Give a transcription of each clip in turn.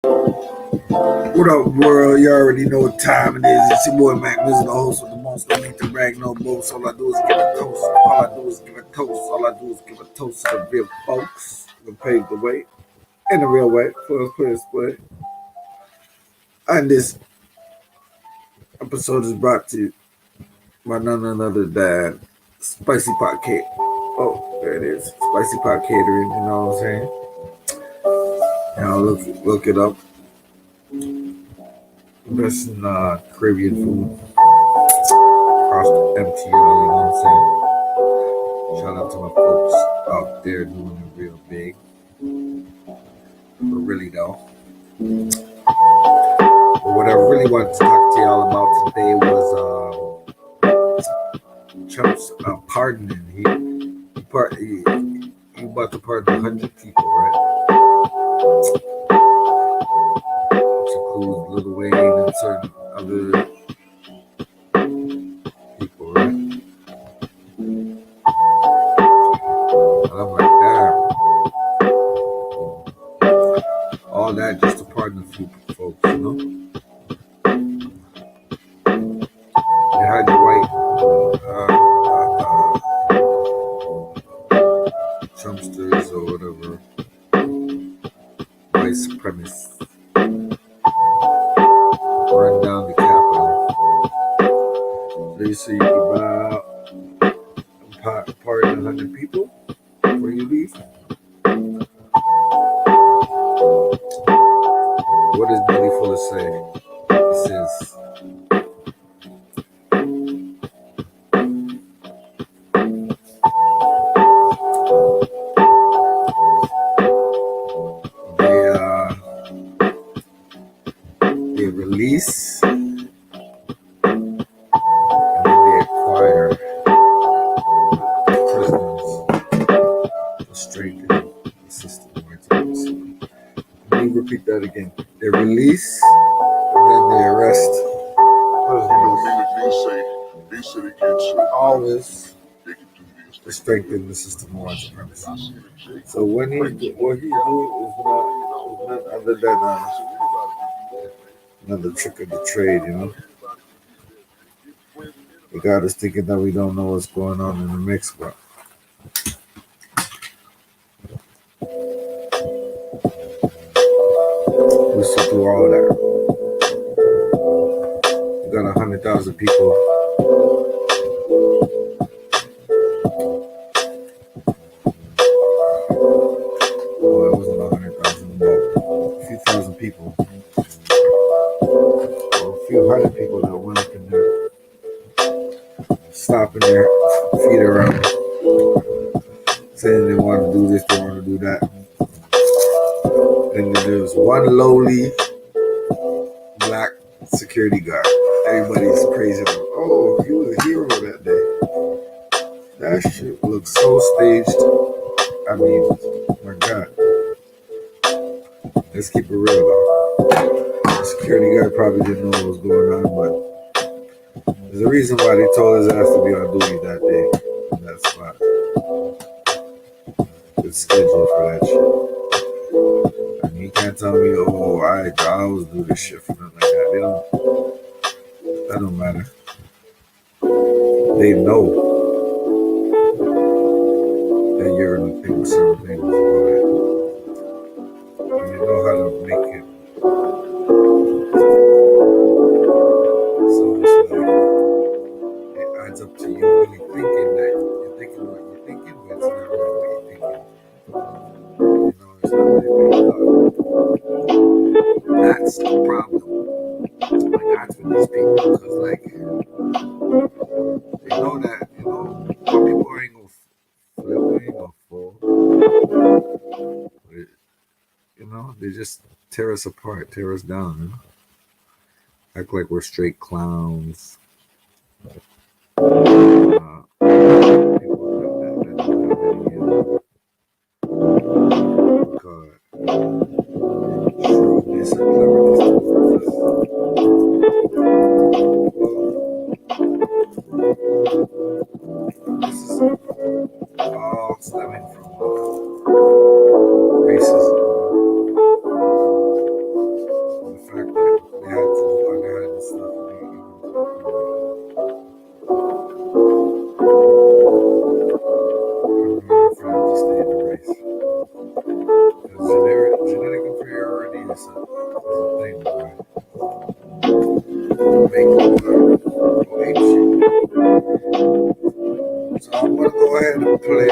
What up, world? You already know what time it is. It's your boy Mac Mizzle, the host with the most. Don't need to brag no boast. All I do is give a toast. All I do is give a toast. All I do is give a toast to the real folks who paved the way in the real way for us, put split. And this episode is brought to you by none other than Spicy Pot Cake. Oh, there it is. Spicy Pot Catering, you know what I'm saying? Now look it up. Best in Caribbean food across the MTL, you know what I'm saying? Shout out to my folks out there doing it real big. But really though. But what I really wanted to talk to y'all about today was Trump's pardoning. He about to pardon 100 people, right? Which includes Lil Wayne and certain other people, right? And I'm like, damn. All that just to pardon a few folks, you know? They had the white Trumpsters or whatever, white supremacists, run down the Capitol. They say you can pardon 100 people before you leave. What does Billy Fuller say? He says, they release and then they acquire prisoners to strengthen the system. Let me repeat that again. They release and then they arrest prisoners. All this to strengthen the system of white supremacy. So what he's doing is none other than another trick of the trade, you know. They got us thinking that we don't know what's going on in the mix, but we see through all of that. We got 100,000 people. Well, it wasn't 100,000, but a few thousand people. Or a few hundred people that went up in there, stopping their feet around, saying they want to do this, they want to do that. And then there was one lowly black security guard. Everybody's praising him. Oh, he was a hero that day. That shit looks so staged. I mean, my God. Let's keep it real though. The security guard probably didn't know what was going on, but there's a reason why they told his ass to be on duty that day in that spot. It's scheduled for that shit. And you can't tell me, oh, I always do this shit for nothing like that. That don't matter. They know that you're in the thing with certain things about it. And you know how to make it. So it's like, it adds up to you really thinking that you're thinking what you're thinking, but it's not really what you're thinking. You know, it's not really based on. That's the problem. Like, that's with these people, because, like, they know that, you know, some people ain't gonna flip, ain't gonna fall. But, you know, they just tear us apart, tear us down, you know? Act like we're straight clowns. People that don't have any shrewdness or cleverness. This is all stemming from racism. It's a thing where make go ape shit. So I'm gonna go ahead and play.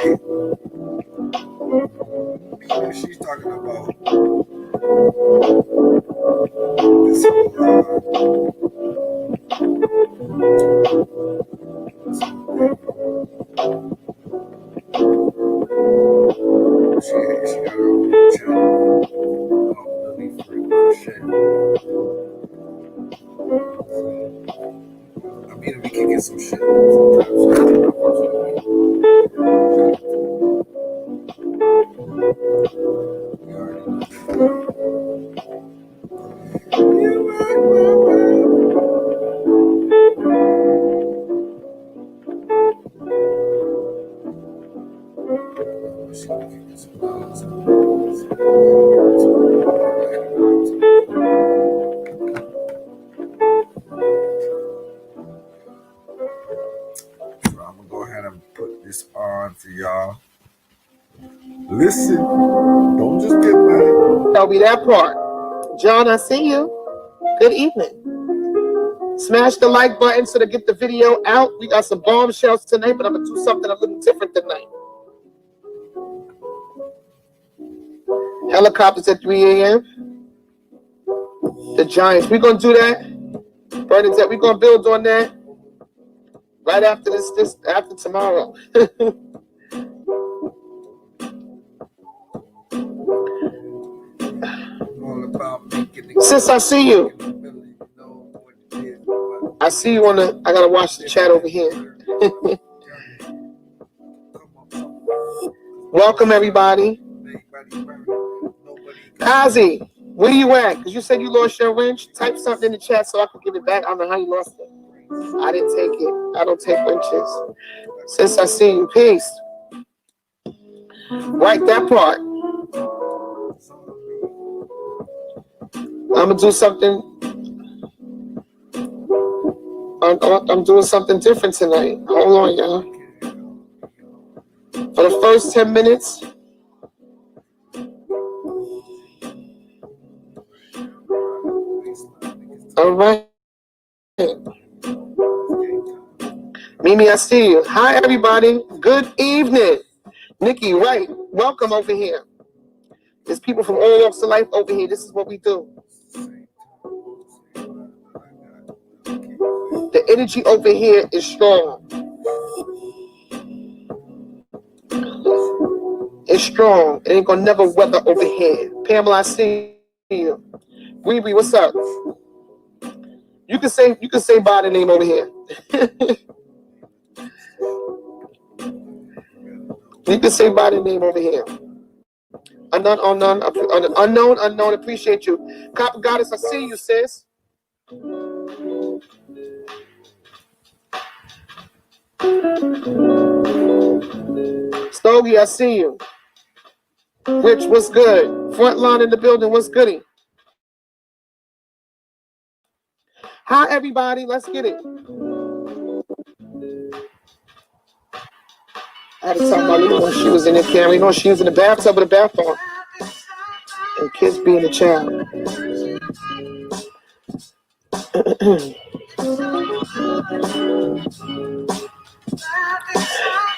She's talking about this whole she got her own channel. Lily Crochet. I mean, we can get some shit on for y'all. Listen, don't just get mad. That'll be that part. John, I see you. Good evening. Smash the like button so to get the video out. We got some bombshells tonight, but I'm going to do something a little different tonight. Helicopters at 3 a.m. The Giants. We're going to do that. Bernadette, we're going to build on that right after after tomorrow. Sis, I see you. I see you on the. I gotta watch the chat over here. Welcome everybody. Kazi, where you at? Because you said you lost your wrench. Type something in the chat so I can give it back. I don't know how you lost it. I didn't take it. I don't take wrenches. Sis, I see you. Peace. Right, that part. I'm gonna do something. I'm doing something different tonight. Hold on, y'all. For the first 10 minutes, all right. Mimi, I see you. Hi, everybody. Good evening. Nikki, right. Welcome over here. There's people from all walks of life over here. This is what we do. The energy over here is strong. It's strong. It ain't gonna never weather over here. Pamela, I see you. Riri, what's up? You can say by the name over here. You can say by the name over here. Unknown, appreciate you. Copper Goddess, I see you, sis. Stogie, I see you. Rich, what's good? Frontline in the building, what's goody? Hi, everybody. Let's get it. I had to tell my little one she was in there carrying on. She was in the bathtub with a bathroom. And kids being a child.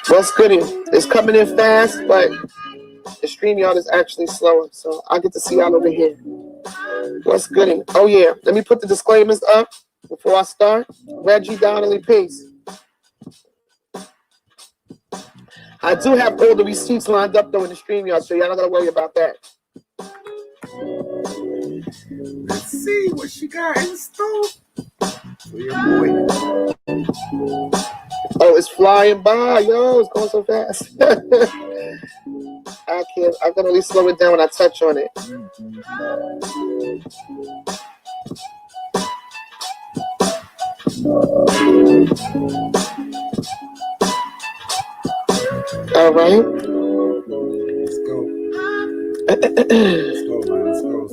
What's goody? It's coming in fast, but the StreamYard is actually slower. So I get to see y'all over here. What's goody? Oh, yeah. Let me put the disclaimers up before I start. Reggie Donnelly, peace. I do have all the receipts lined up, though, in the StreamYard, so y'all don't got to worry about that. Let's see what she got in store for your boy. Oh, it's flying by. Yo, it's going so fast. I can only slow it down when I touch on it. All right. Let's go. Let's go, man. Let's go.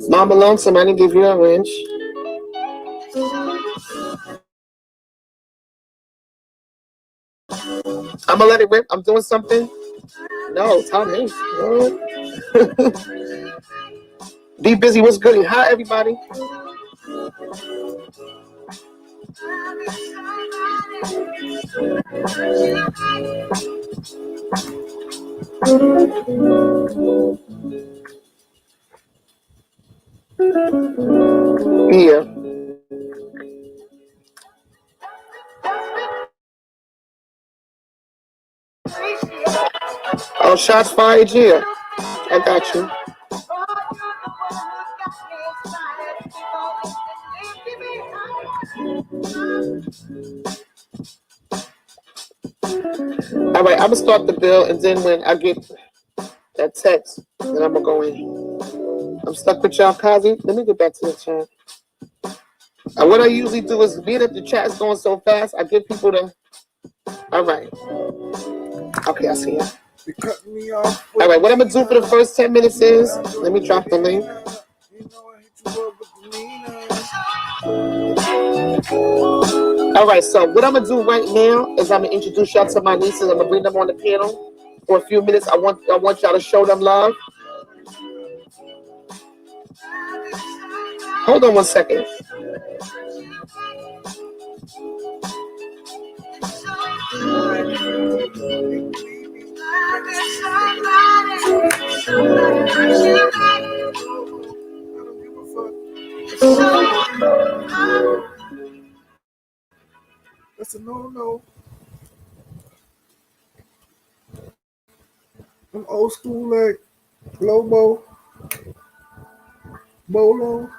Mama Lonesome, I didn't give you a wrench. I'm gonna let it rip. I'm doing something. No, Tom Hanks. Be busy. What's good? Hi, everybody. Yeah. Oh, shots fired. Yeah. I got you. All right, I'm gonna start the bill, and then when I get that text, then I'm gonna go in. I'm stuck with y'all, Kazi. Let me get back to the chat. What I usually do is, being that the chat is going so fast, I give people the. All right. Okay, I see it. You cut me off. All right, what I'm gonna do for the first 10 minutes is, let me drop the link. All right, so what I'm gonna do right now is I'm gonna introduce y'all to my nieces. I'm gonna bring them on the panel for a few minutes. I want y'all to show them love. Hold on one second. That's a no. I'm old school like Lobo, Bolo.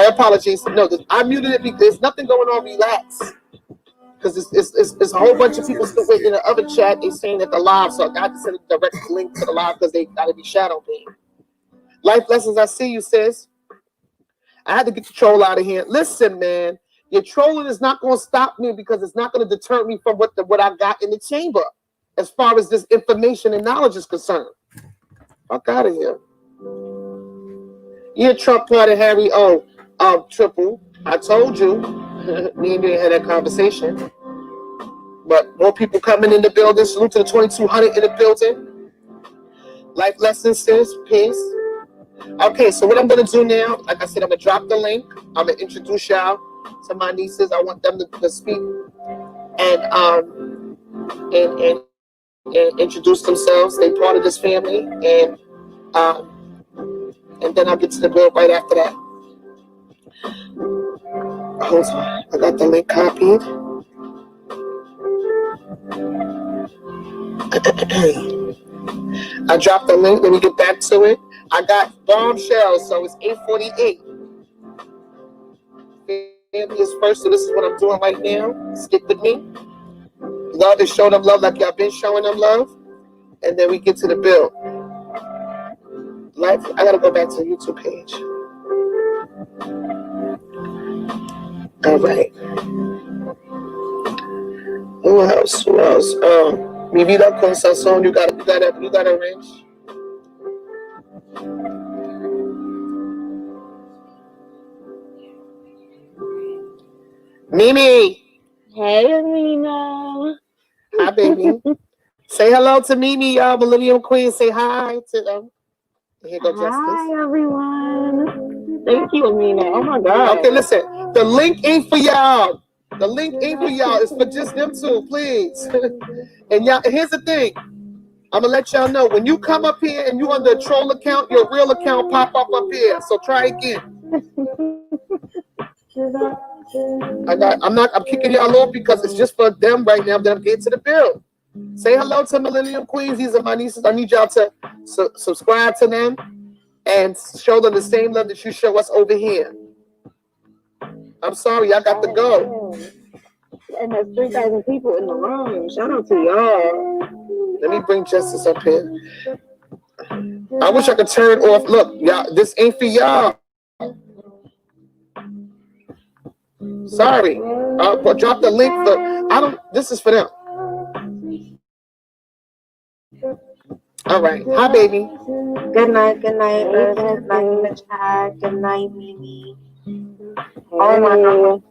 Apologies. No, I muted it because there's nothing going on. Relax. Because it's a whole bunch of people still waiting in the other chat. They're saying that the live, so I got to send a direct link to the live because they got to be shadow banned. Life lessons, I see you, sis. I had to get the troll out of here. Listen, man, your trolling is not going to stop me because it's not going to deter me from what I got in the chamber as far as this information and knowledge is concerned. Fuck out of here. You're Trump party, Harry. Oh, Triple. I told you. Me and you had that conversation. But more people coming in the building. Salute to the 2200 in the building. Life lessons, sis. Peace. Okay, so what I'm going to do now, like I said, I'm going to drop the link. I'm going to introduce y'all to my nieces. I want them to speak and introduce themselves. They're part of this family. And then I'll get to the bill right after that. Hold on. I got the link copied. I dropped the link. Let me get back to it. I got bombshells, so it's 8:48. Family is first, so this is what I'm doing right now. Stick with me. Love is show them love like y'all been showing them love. And then we get to the bill. Life, I gotta go back to the YouTube page. All right. Who else? Mi vida con sazón. You got a wrench. Mimi. Hey, Amina. Hi, baby. Say hello to Mimi, y'all. Millennium Queen. Say hi to them. Here go Justice. Hi, everyone. Thank you, Amina. Oh, my God. Okay, listen. The link ain't for y'all. The link ain't for y'all. It's for just them two, please. And y'all, here's the thing. I'm going to let y'all know. When you come up here and you under a troll account, your real account pop up here. So try again. I'm kicking y'all off because it's just for them right now that I'm getting to the bill. Say hello to Millennium Queens. These are my nieces. I need y'all to subscribe to them and show them the same love that you show us over here. I'm sorry, I got to go. And there's 3,000 people in the room. Shout out to y'all. Let me bring Justice up here. I wish I could turn off. Look, y'all, this ain't for y'all. Sorry. Drop the link for. This is for them. All right. Hi, baby. Good night, good night, good night, Chad. Good night, Mimi. Oh my God.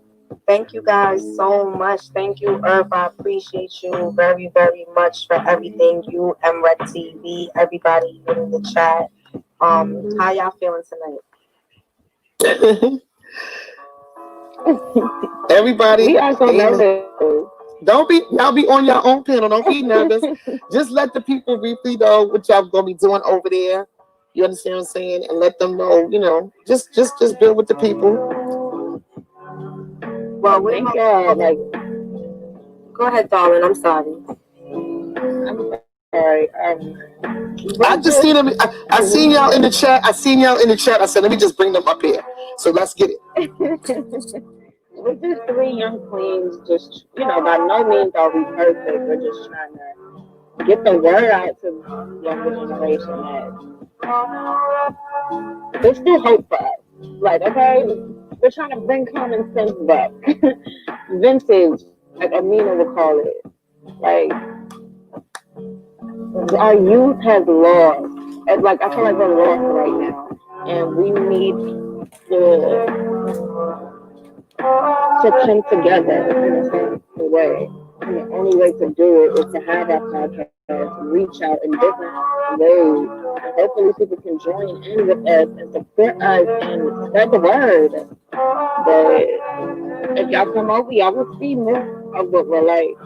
Thank you guys so much. Thank you, Irv. I appreciate you very, very much for everything. You, MRED TV, everybody in the chat. How y'all feeling tonight? Everybody. We are so nervous. Y'all be on your own panel. Don't be nervous. Just let the people briefly know what y'all gonna be doing over there. You understand what I'm saying? And let them know, just build with the people. Well, thank you. Like, go ahead, darling. I'm sorry. I'm sorry. I just seen them. I seen y'all in the chat. I said, let me just bring them up here. So let's get it. We're just 3 young queens. Just by no means are we perfect. We're just trying to get the word out to the younger generation that there's still hope for us. Like, okay, we're trying to bring common sense back. Vintage, like Amina would call it. Like, our youth has lost. And like, I feel like we're lost right now. And we need to come together in a certain way. And the only way to do it is to have our podcast reach out in different ways. And hopefully people can join in with us and support us and spread the word. But if y'all come over, y'all will see more of what we're like.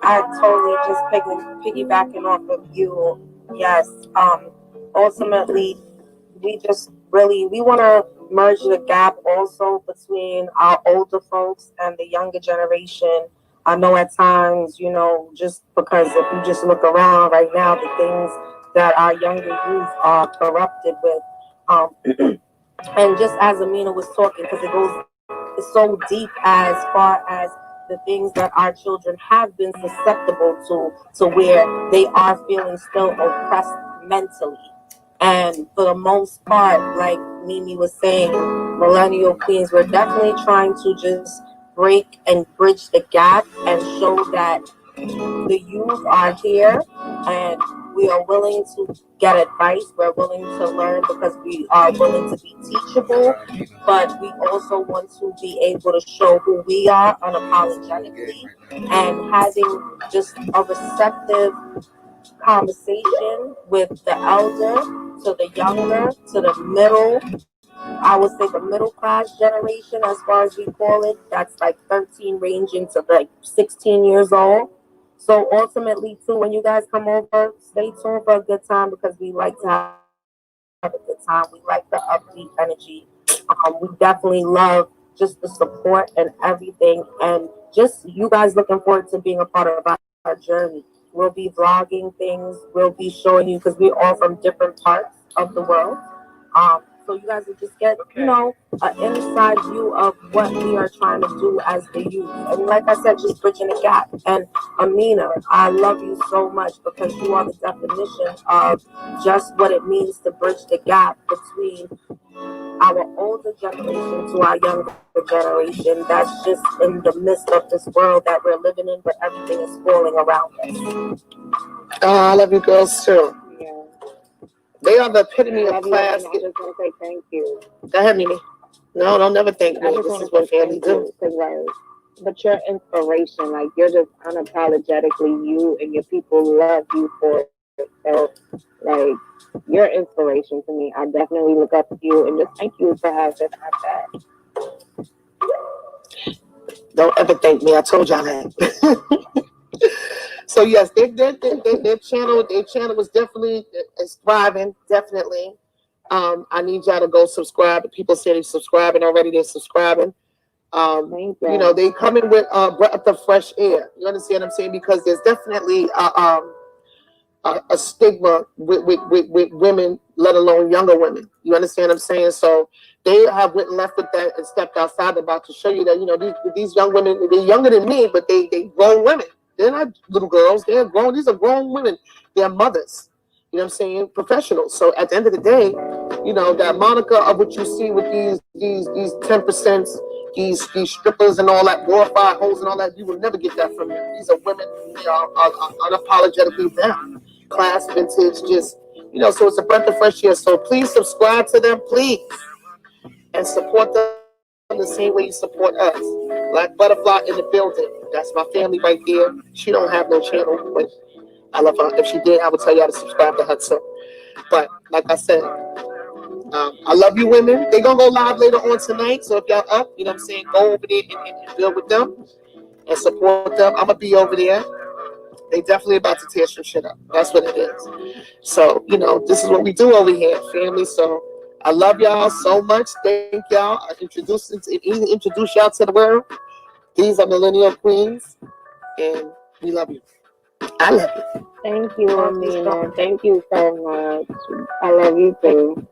I totally just piggybacking off of you. Yes. Ultimately, we want to merge the gap also between our older folks and the younger generation. I know at times, just because if you just look around right now, the things that our younger youth are corrupted with, and just as Amina was talking, because it's so deep as far as the things that our children have been susceptible to where they are feeling still oppressed mentally. And for the most part, like Mimi was saying, Millennial Queens, we're definitely trying to just break and bridge the gap and show that the youth are here and we are willing to get advice. We're willing to learn because we are willing to be teachable, but we also want to be able to show who we are unapologetically and having just a receptive conversation with the elder to the younger to the middle. I would say the middle class generation, as far as we call it, that's like 13 ranging to like 16 years old. So ultimately, too, when you guys come over, stay tuned for a good time because we like to have a good time. We like the upbeat energy. We definitely love just the support and everything, and just you guys looking forward to being a part of our journey. We'll be vlogging things. We'll be showing you because we're all from different parts of the world. So you guys will just get, an inside view of what we are trying to do as the youth. And like I said, just bridging the gap. And Amina, I love you so much because you are the definition of just what it means to bridge the gap between our older generation to our younger generation. That's just in the midst of this world that we're living in, but everything is falling around us. I love you girls too. Yeah. They are the epitome of class. I just want to say thank you. Go ahead, Mimi. No, don't never thank me. This is what family do. But your inspiration, like you're just unapologetically you, and your people love you for it. So, like, you're inspiration to me. I definitely look up to you, and just thank you for having that. Don't ever thank me. I told y'all that. So yes, their channel was definitely is thriving, definitely. I need y'all to go subscribe. People say they're subscribing already. They're subscribing. Thank you. You know, they come in with breath of fresh air. You understand what I'm saying? Because there's definitely a stigma with women, let alone younger women. You understand what I'm saying? So they have went and left with that and stepped outside about to show you that, you know, these young women, they're younger than me, but they grown women. They're not little girls. They're grown. These are grown women. They're mothers. You know what I'm saying? Professionals. So at the end of the day, you know, that moniker of what you see with these 10%, these strippers and all that, glorified hoes and all that, you will never get that from them. These are women, they are unapologetically them. Class, vintage, just, you know, so it's a breath of fresh air. So please subscribe to them, please. And support them the same way you support us. Black Butterfly in the building. That's my family right there. She don't have no channel, but I love her. If she did, I would tell y'all to subscribe to her too. But like I said, I love you women. They're going to go live later on tonight. So if y'all up, you know what I'm saying, go over there and build with them and support them. I'm going to be over there. They definitely about to tear some shit up. That's what it is. So, you know, this is what we do over here, family. So I love y'all so much. Thank y'all. I introduce y'all to the world. These are Millennial Queens. And we love you. I love you. Thank you, Amina. Thank you so much. I love you too.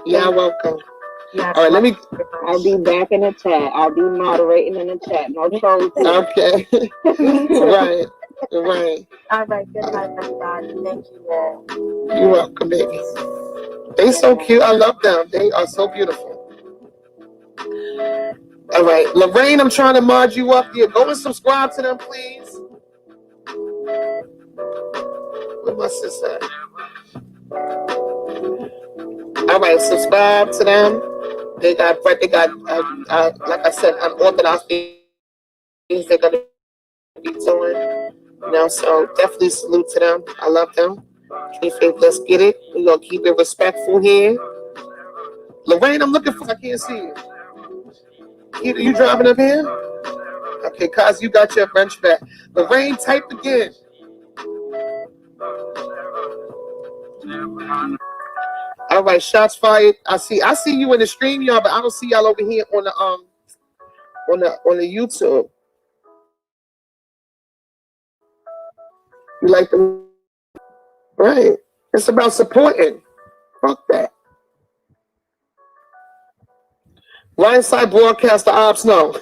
You're welcome. Yes, all right, I'll be back in the chat. I'll be moderating in the chat. No trolls. Okay. Right. Right. All right. Good night, everybody. Thank you all. You're welcome, baby. They so cute. I love them. They are so beautiful. All right, Lorraine, I'm trying to mod you up here. Go and subscribe to them, please. Where my sister? All right, subscribe to them. They got like I said, unorthodox things they're gonna be doing. You know, so definitely salute to them. I love them. K-Faith, let's get it. We're gonna keep it respectful here. Lorraine, I'm looking for. I can't see you. You driving up here? Okay, Kaz, you got your wrench back. Lorraine, type again. All right, shots fired. I see you in the stream, y'all, but I don't see y'all over here on the YouTube. You like them? Right. It's about supporting. Fuck that. Ryan Side broadcast the ops, no.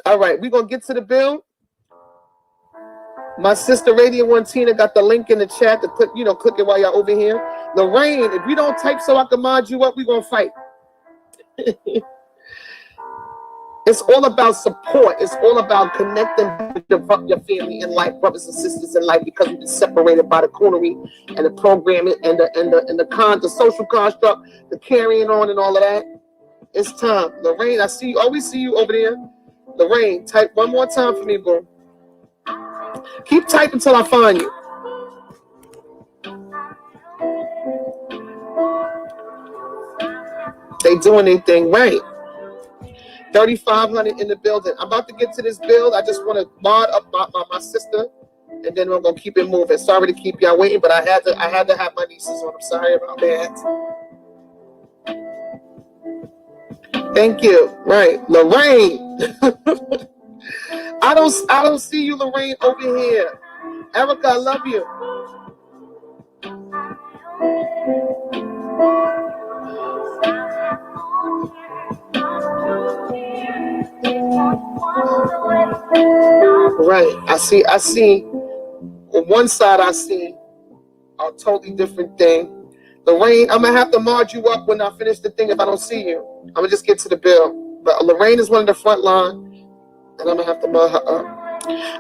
All right, we're gonna get to the bill. My sister Radio One Tina got the link in the chat to click it while y'all over here. Lorraine, if you don't type so I can mod you up, we're gonna fight. It's all about support. It's all about connecting with your family in life, brothers and sisters in life, because we've been separated by the coonery and the programming and the social construct, the carrying on and all of that. It's time. Lorraine, I always see you over there. Lorraine, type one more time for me, bro. Keep typing until I find you. They doing their thing right. 3,500 in the building. I'm about to get to this build. I just want to mod up my sister, and then we're gonna keep it moving. Sorry to keep y'all waiting, but I had to have my nieces on. I'm sorry about that. Thank you. Right, Lorraine. I don't see you, Lorraine, over here. Erica, I love you. Right. I see. On one side, I see a totally different thing. Lorraine, I'm gonna have to mod you up when I finish the thing if I don't see you. I'm gonna just get to the bill. But Lorraine is one of the front line, and I'm gonna have to mod her up.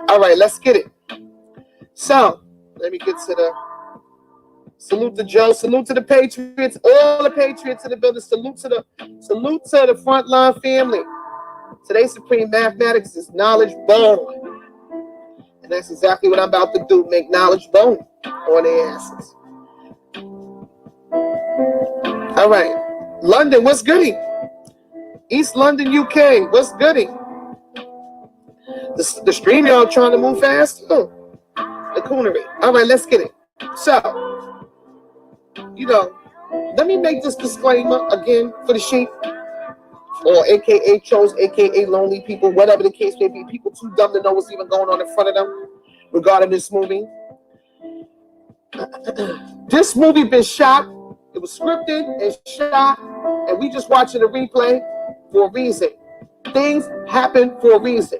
All right, let's get it. So let me get to the salute to Joe, salute to the Patriots, all the Patriots in the building. Salute to the front line family. Today's Supreme Mathematics is knowledge bone. And that's exactly what I'm about to do, make knowledge bone on their asses. All right. London, what's goody? East London, UK, what's goody? The stream y'all trying to move fast? Oh, the coonery. All right, let's get it. So, let me make this disclaimer again for the sheep, or AKA chose, AKA lonely people, whatever the case may be, people too dumb to know what's even going on in front of them regarding this movie. This movie been shot. It was scripted and shot, and we just watching the replay for a reason. Things happen for a reason.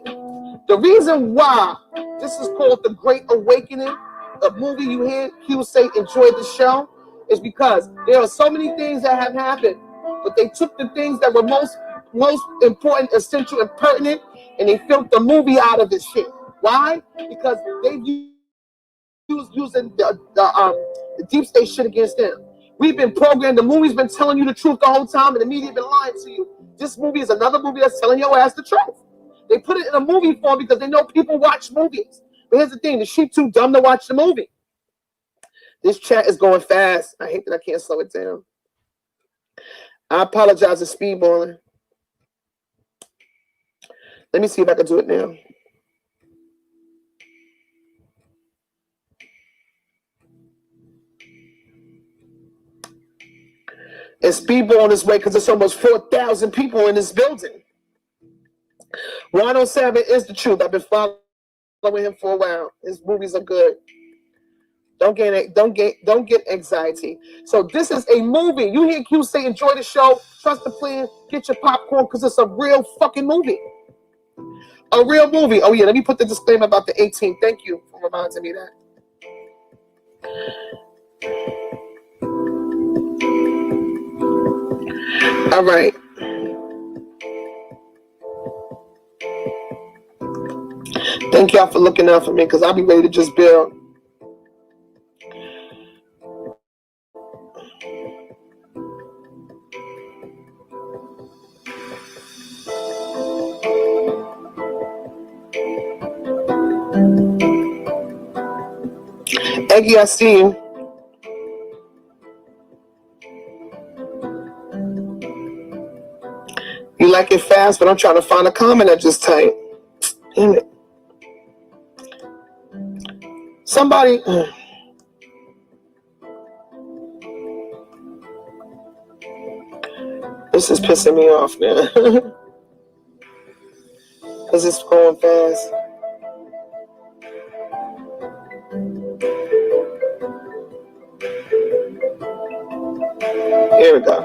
The reason why this is called The Great Awakening, a movie you hear Q say enjoy the show, is because there are so many things that have happened, but they took the things that were most important, essential, and pertinent, and they filmed the movie out of this shit. Why? Because they using the deep state shit against them. We've been programmed. The movie's been telling you the truth the whole time, and the media been lying to you. This movie is another movie that's telling your ass the truth. They put it in a movie form because they know people watch movies. But here's the thing: the sheep too dumb to watch the movie. This chat is going fast. I hate that I can't slow it down. I apologize for speedballing. Let me see if I can do it now. And speedballing this way because there's almost 4,000 people in this building. 107 is the truth. I've been following him for a while. His movies are good. Don't get anxiety. So this is a movie. You hear Q say enjoy the show, trust the plan, get your popcorn because it's a real fucking movie. A real movie. Oh yeah, let me put the disclaimer about the 18th. Thank you for reminding me that. All right. Thank y'all for looking out for me because I'll be ready to just build. Eggie, I see you. You like it fast, but I'm trying to find a comment that just type. Damn it. Somebody. This is pissing me off now. Because it's going fast. Here we go.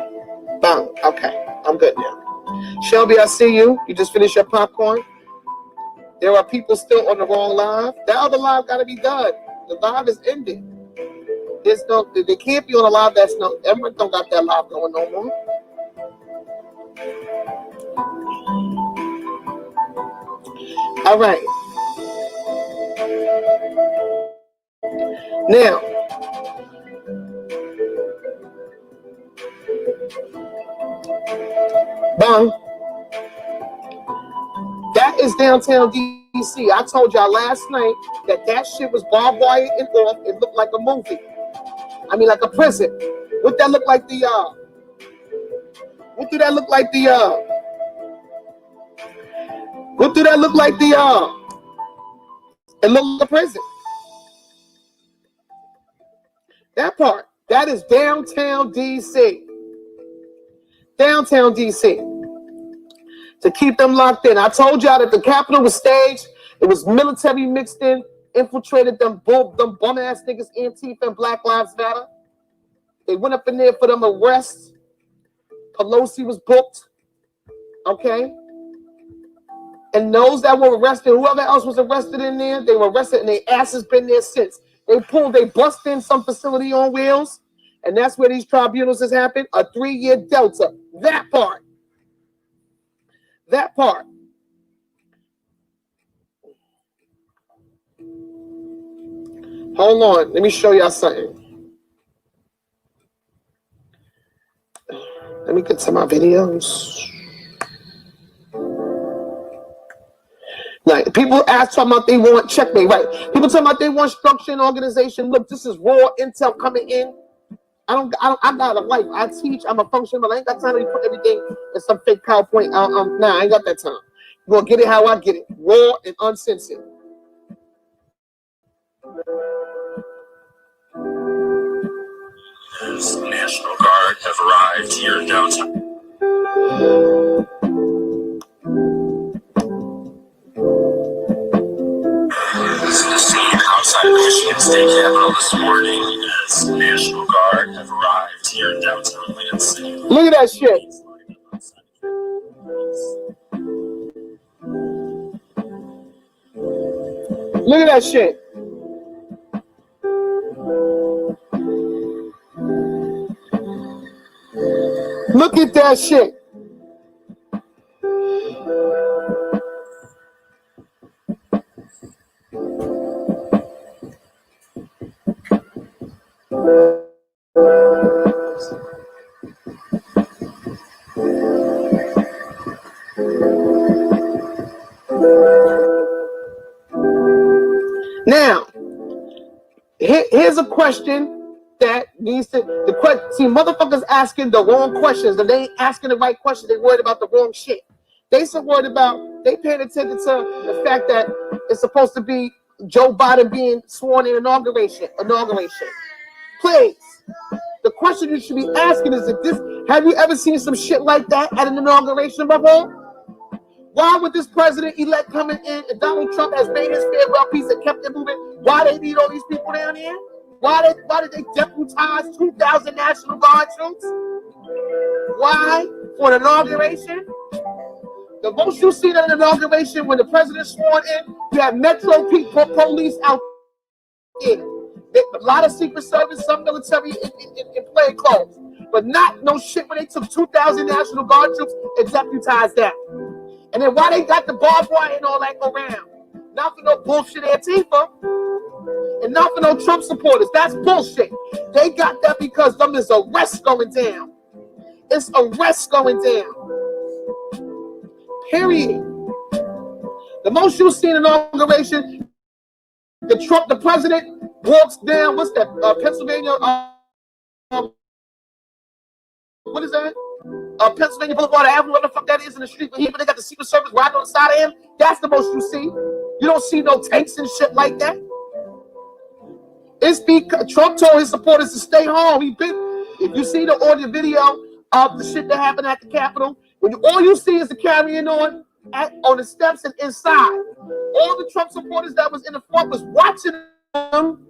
Bang. Okay. I'm good now. Shelby, I see you. You just finished your popcorn. There are people still on the wrong live. That other live got to be done. The live is ended. There's no, they can't be on a live that's no, everyone don't got that live going no more. All right. Now, bang. That is downtown DC. I told y'all last night that shit was barbed wire and off. It looked like a movie. I mean, like a prison. What that look like the What do that look like the What do that look like the It looked like a prison. That part. That is downtown DC. Downtown DC. To keep them locked in. I told y'all that the Capitol was staged. It was military mixed in, infiltrated them bum ass niggas, Antifa and Black Lives Matter. They went up in there for them arrests. Pelosi was booked. Okay? And those that were arrested, whoever else was arrested in there, they were arrested and their asses been there since. They bust in some facility on wheels, and that's where these tribunals has happened. A 3-year delta. That part. That part. Hold on. Let me show y'all something. Let me get to my videos. Like, people ask talking about they want checkmate, right? People talking about they want structure and organization. Look, this is raw intel coming in. I got a life. I teach. I'm a functional, but I ain't got time to put everything in some fake PowerPoint. Nah, I ain't got that time. You're gonna get it how I get it. Raw and uncensored. news. National Guard have arrived here in downtown. This is the scene outside of Michigan State Capitol this morning as National Guard have arrived here in downtown Lansing. Look at that shit. Look at that shit. Look at that shit. Now, here's a question that needs to see motherfuckers asking the wrong questions, and they ain't asking the right questions. They worried about the wrong shit. They so worried about they paying attention to the fact that it's supposed to be Joe Biden being sworn in inauguration. Please, the question you should be asking is have you ever seen some shit like that at an inauguration before? Why would this president-elect coming in and Donald Trump has made his farewell piece and kept it moving? Why they need all these people down here? Why did they deputize 2,000 National Guard troops? Why? For an inauguration? The most you see at an inauguration when the president's sworn in, you have Metro police out there. A lot of Secret Service, some military in plain clothes. But not no shit when they took 2,000 National Guard troops and deputized that. And then why they got the barbed wire and all that around? Not for no bullshit Antifa. And not for no Trump supporters. That's bullshit. They got that because there's arrests going down. It's arrests going down. Period. The most you'll see in inauguration, the president walks down, what's that, Pennsylvania, what is that? Pennsylvania Boulevard Avenue, whatever the fuck that is in the street, but they got the Secret Service riding on the side of him. That's the most you see. You don't see no tanks and shit like that. It's because Trump told his supporters to stay home. If you see the audio video of the shit that happened at the Capitol, all you see is the carrying on the steps and inside. All the Trump supporters that was in the front was watching them,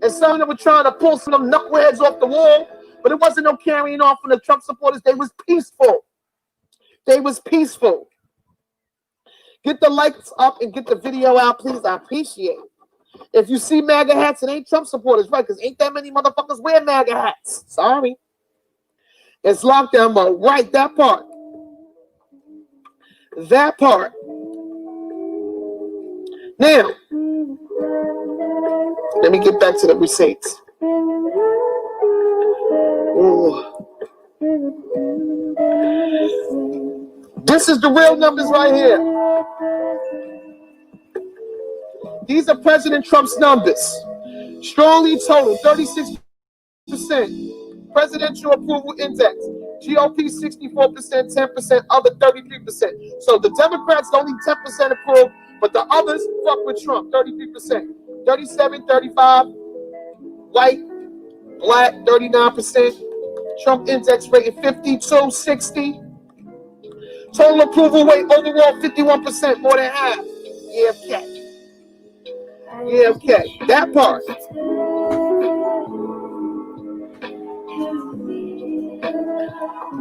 and some of them were trying to pull some of them knuckleheads off the wall. But it wasn't no carrying on from the Trump supporters. They was peaceful. They was peaceful. Get the likes up and get the video out, please. I appreciate it. If you see MAGA hats, it ain't Trump supporters, right? Because ain't that many motherfuckers wear MAGA hats. Sorry. It's lockdown mode. Right, that part. That part. Now, let me get back to the receipts. Ooh. This is the real numbers right here. These are President Trump's numbers. Strongly total, 36%. Presidential approval index. GOP 64%, 10%, other 33%. So the Democrats only 10% approve, but the others fuck with Trump, 33%. 37, 35, white, black, 39%. Trump index rating 52, 60. Total approval rate overall 51%, more than half. Yeah, okay. Yeah, okay. That part.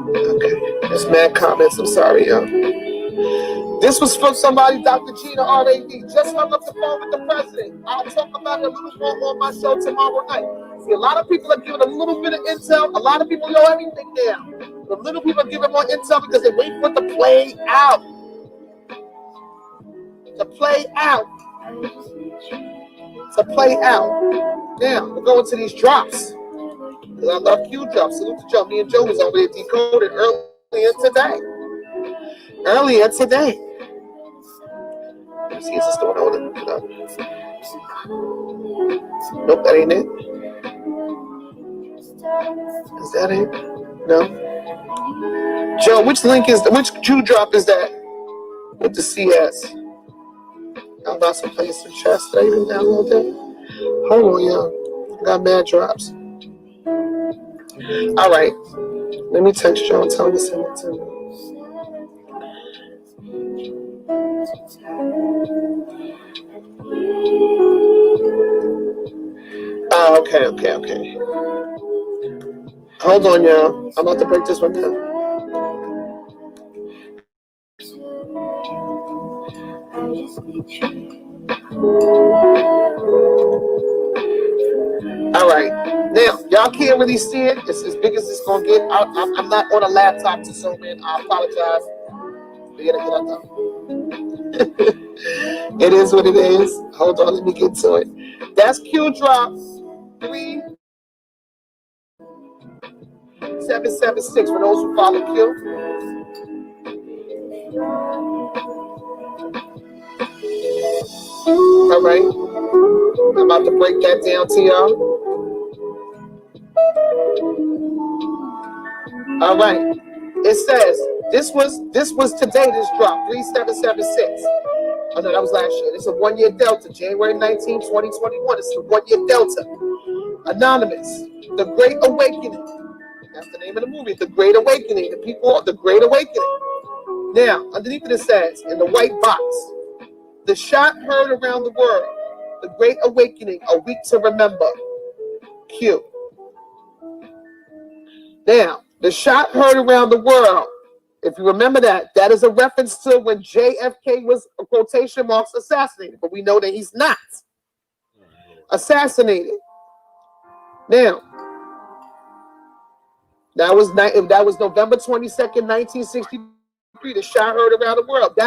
Okay. There's mad comments. I'm sorry, y'all. This was from somebody, Dr. Gina R.A.D. Just hung up the phone with the president. I'll talk about it a little more on my show tomorrow night. See, a lot of people are giving a little bit of intel. A lot of people know everything now. The little people are giving more intel because they wait for it to play out. To play out. To play out. Now, we're going to these drops. I love Q drops. Salute to Joe. Me and Joe was over there decoding earlier today. Let me see, is this going on? No. Nope, that ain't it. Is that it? No. Joe, which Q drop is that? With the CS. I'm about to play some chess. Did I even download that? Hold on, y'all. I got mad drops. All right. Let me text Joe and tell him to send it to me. Oh, okay. Hold on, y'all. I'm about to break this one down. All right. Now, y'all can't really see it. It's as big as it's going to get. I'm not on a laptop to zoom in. I apologize. It is what it is. Hold on. Let me get to it. That's Q drop 3776 for those who follow Q. All right. I'm about to break that down to y'all. All right. It says this was today. This drop 3776. Oh no, that was last year. This is a 1 year delta. January 19, 2021. It's a 1 year delta. Anonymous. The Great Awakening. That's the name of the movie. The Great Awakening. The people. The Great Awakening. Now, underneath it says in the white box, the shot heard around the world. The Great Awakening. A week to remember. Q. Now, the shot heard around the world, if you remember that is a reference to when JFK was, quotation marks, assassinated. But we know that he's not assassinated. Now, that was November 22nd, 1963. The shot heard around the world.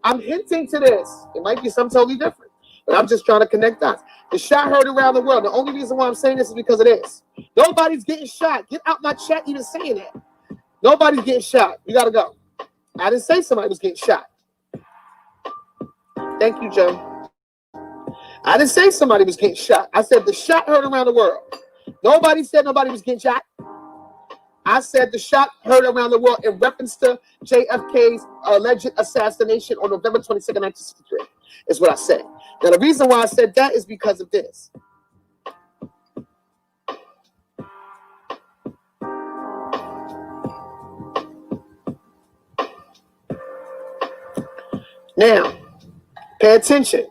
I'm hinting to this. It might be something totally different, but I'm just trying to connect dots. The shot heard around the world. The only reason why I'm saying this is because of this. Nobody's getting shot. Get out my chat even saying that. Nobody's getting shot. You got to go. I didn't say somebody was getting shot. Thank you, Joe. I didn't say somebody was getting shot. I said the shot heard around the world. Nobody said nobody was getting shot. I said the shot heard around the world in reference to JFK's alleged assassination on November 22nd, 1963. Is what I said. Now, the reason why I said that is because of this. Now, pay attention.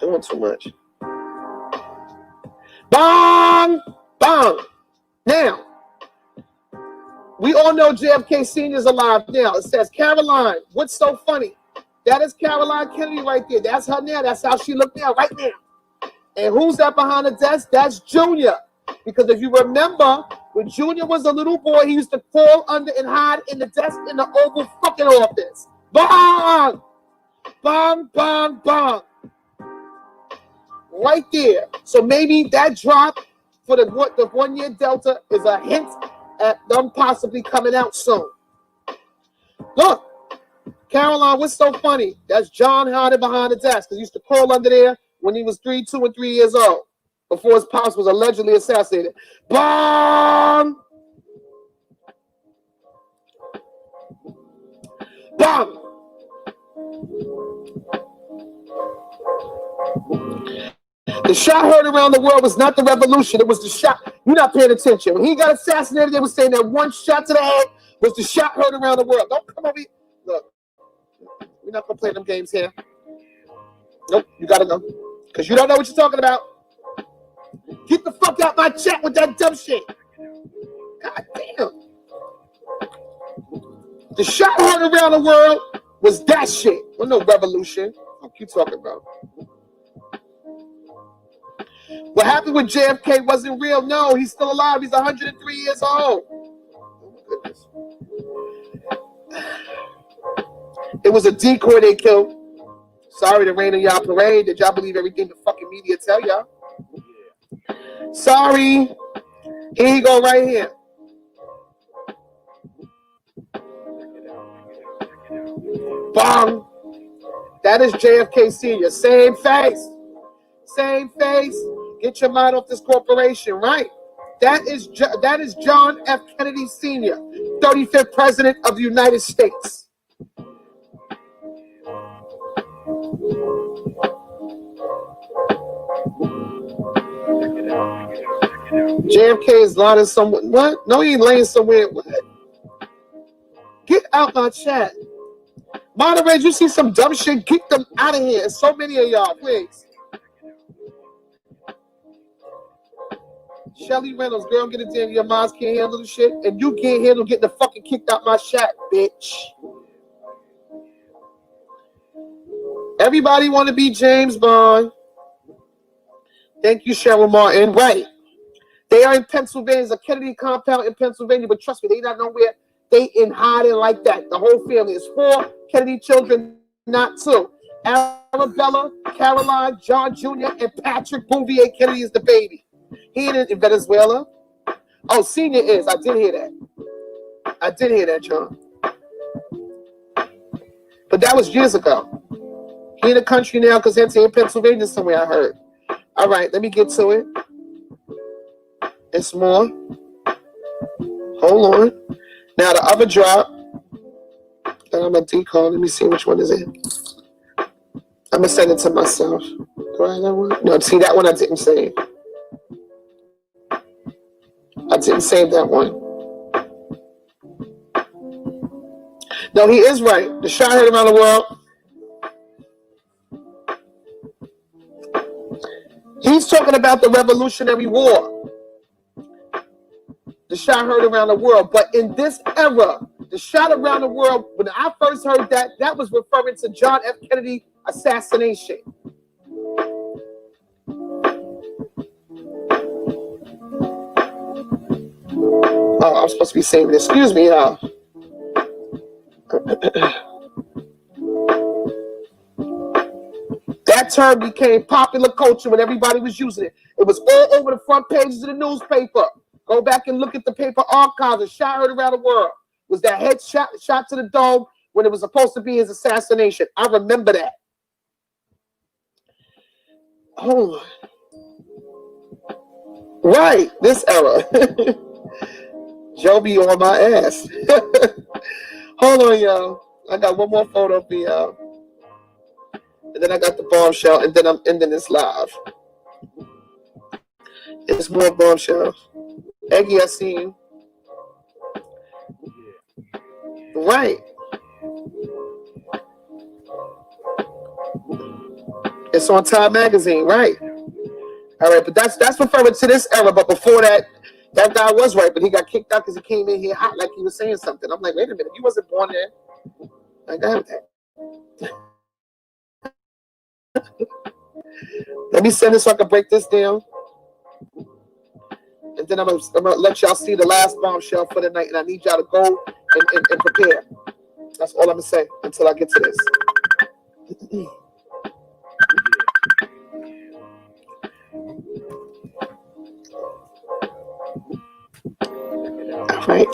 Doing too much. Bong! Bong! Now, we all know JFK Sr. is alive now. It says, Caroline, what's so funny? That is Caroline Kennedy right there. That's her now. That's how she looked now, right now. And who's that behind the desk? That's Junior. Because if you remember, when Junior was a little boy, he used to crawl under and hide in the desk in the Oval fucking office. Bong! Bong, bong, bong. Right there. So maybe that drop for the 1 year delta is a hint at them possibly coming out soon. Look, Caroline, what's so funny? That's John hiding behind the desk. He used to crawl under there when he was 2 and 3 years old, before his pops was allegedly assassinated. Bong! Bong! The shot heard around the world was not the revolution. It was the shot. You're not paying attention. When he got assassinated, they were saying that one shot to the head was the shot heard around the world. Don't come over here. Look, we're not going to play them games here. Nope, you got to go. Because you don't know what you're talking about. Get the fuck out my chat with that dumb shit. God damn. The shot heard around the world was that shit. Well, no revolution. What you talking about? What happened with JFK wasn't real. No, he's still alive. He's 103 years old. Oh, my goodness. It was a decoy they killed. Sorry to rain on y'all parade. Did y'all believe everything the fucking media tell y'all? Sorry. Here you go right here. Bong. That is JFK Sr. Same face. Same face. Get your mind off this corporation, right? That is John F. Kennedy Sr., 35th President of the United States. JFK is lying somewhere. What? No, he ain't laying somewhere. What? Get out my chat. Moderators, you see some dumb shit, get them out of here. And so many of y'all, please. Shelly Reynolds, girl, get it there. Your moms can't handle the shit. And you can't handle getting the fucking kicked out my chat, bitch. Everybody want to be James Bond. Thank you, Cheryl Martin. Right. They are in Pennsylvania. There's a Kennedy compound in Pennsylvania, but trust me, they not nowhere. They in hiding like that. The whole family is 4 Kennedy children, not 2. Arabella, Caroline, John Jr., and Patrick Bouvier Kennedy is the baby. He ain't in Venezuela. Oh, Senior is. I did hear that, John. But that was years ago. He in the country now because he's in Pennsylvania somewhere, I heard. All right, let me get to it. It's more. Hold on. Now the other drop that I'm going to decode. Let me see which one is it. I'm going to send it to myself. Do I have that one? No, see, that one I didn't save. I didn't save that one. No, he is right. The shot heard around the world. He's talking about the Revolutionary War. The shot heard around the world. But in this era, the shot around the world, when I first heard that, that was referring to John F. Kennedy assassination. Oh, I'm supposed to be saving it. Excuse me, y'all. That term became popular culture when everybody was using it. It was all over the front pages of the newspaper. Go back and look at the paper archives. A shot heard around the world. Was that head shot to the dome when it was supposed to be his assassination? I remember that. Hold on. Right, this era. Joe be on my ass. Hold on, y'all. I got one more photo for y'all. And then I got the bombshell, and then I'm ending this live. It's more bombshells. Eggie, I see you. Right. It's on Time Magazine, right? All right, but that's referring to this era. But before that, that guy was right, but he got kicked out because he came in here hot like he was saying something. I'm like, wait a minute, he wasn't born there. I got that. Let me send this so I can break this down. And then I'm gonna let y'all see the last bombshell for the night. And I need y'all to go and prepare. That's all I'm gonna say until I get to this. All right.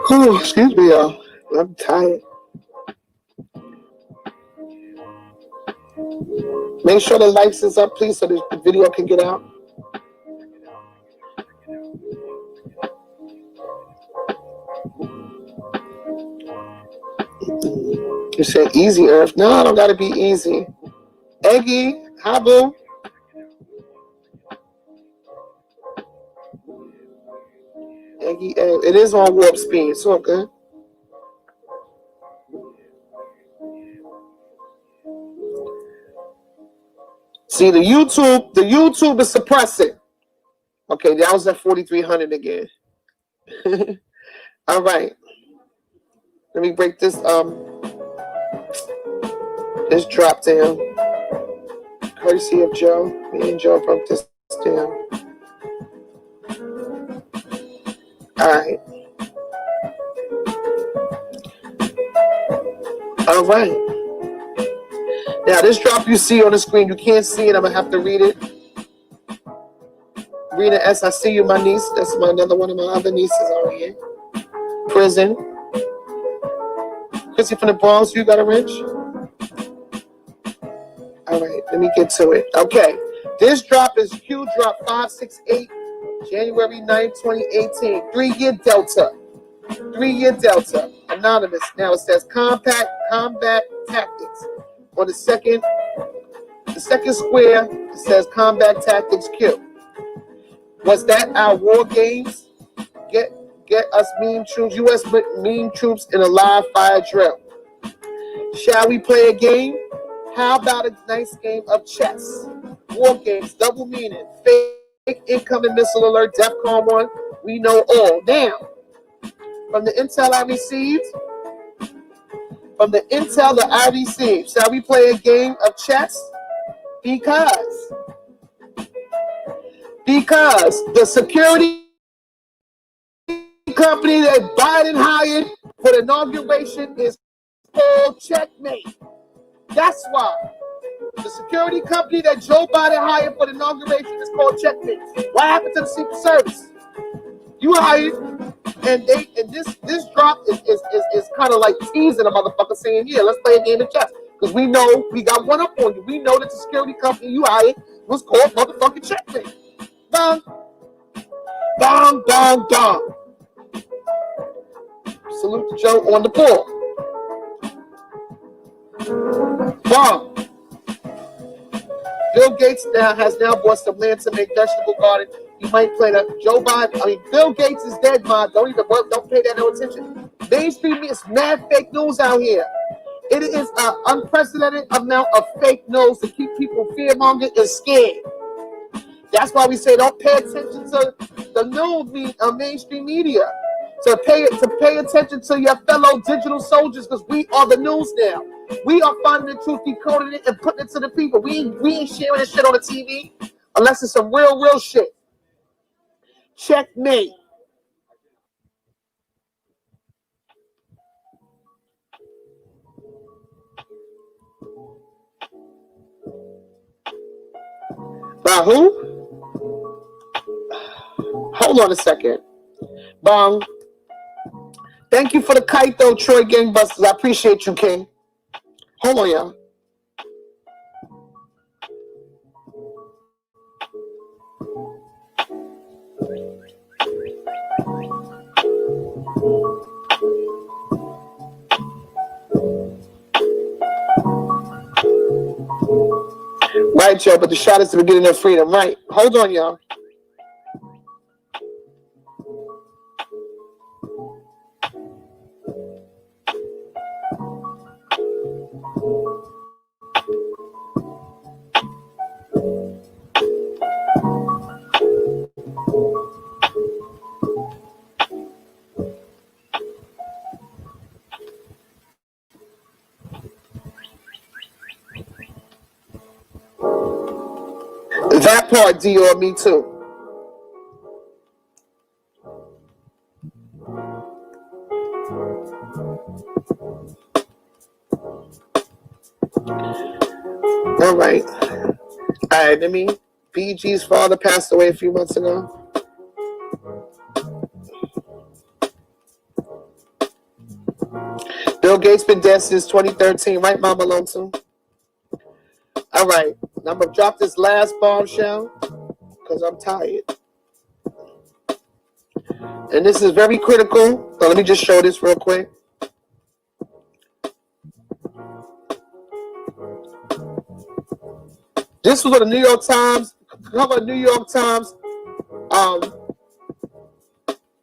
Oh, excuse me, y'all. I'm tired. Make sure the lights is up, please, so the video can get out. You said easy, Earth. No, I don't gotta be easy. Eggie, hi, boo. Eggie, it is on warp speed. It's all good. See, the YouTube is suppressing. Okay, that was at 4,300 again. All right. Let me break this drop down. Courtesy of Joe. Me and Joe broke this down. All right. All right. Now, this drop you see on the screen, you can't see it. I'm going to have to read it. Rena S., I see you, my niece. That's another one of my other nieces out here. Prison. Chrissy from the Bronx, you got a wrench? All right, let me get to it. Okay. This drop is Q drop 568, January 9th, 2018. 3-year Delta. 3-year delta. Anonymous. Now it says combat tactics. On the second square, it says combat tactics Q. Was that our war games? Get us meme troops, U.S. meme troops in a live fire drill. Shall we play a game? How about a nice game of chess? War games, double meaning. Fake incoming missile alert, DEFCON 1. We know all. Now, from the intel I received, shall we play a game of chess? Because the security company that Biden hired for the inauguration is called Checkmate. That's why. The security company that Joe Biden hired for the inauguration is called Checkmate. What happened to the Secret Service? You hired, and this drop is kind of like teasing a motherfucker saying, yeah, let's play a game of chess. Because we know we got one up on you. We know that the security company you hired was called motherfucking Checkmate. Dong. Dong, dong, dong. Salute to Joe on the ball. Bomb. Bill Gates has bought some land to make vegetable garden. You might play that. Joe Biden. Bill Gates is dead, man. Don't pay that no attention. Mainstream is mad fake news out here. It is an unprecedented amount of fake news to keep people fear-mongering and scared. That's why we say don't pay attention to the news, mainstream media. To pay attention to your fellow digital soldiers, because we are the news now. We are finding the truth, decoding it, and putting it to the people. We ain't sharing this shit on the TV unless it's some real shit. Checkmate. By who? Hold on a second. Bong. Thank you for the kite, though, Troy Gangbusters. I appreciate you, King. Hold on, y'all. Right, y'all, but the shot is the beginning of freedom. Right. Hold on, y'all. That part, Dior, me too. All right. Let me. BG's father passed away a few months ago. Bill Gates been dead since 2013, right, Mama Lonesome? All right. I'm going to drop this last bombshell because I'm tired. And this is very critical. So let me just show this real quick. This was on the New York Times, cover of New York Times.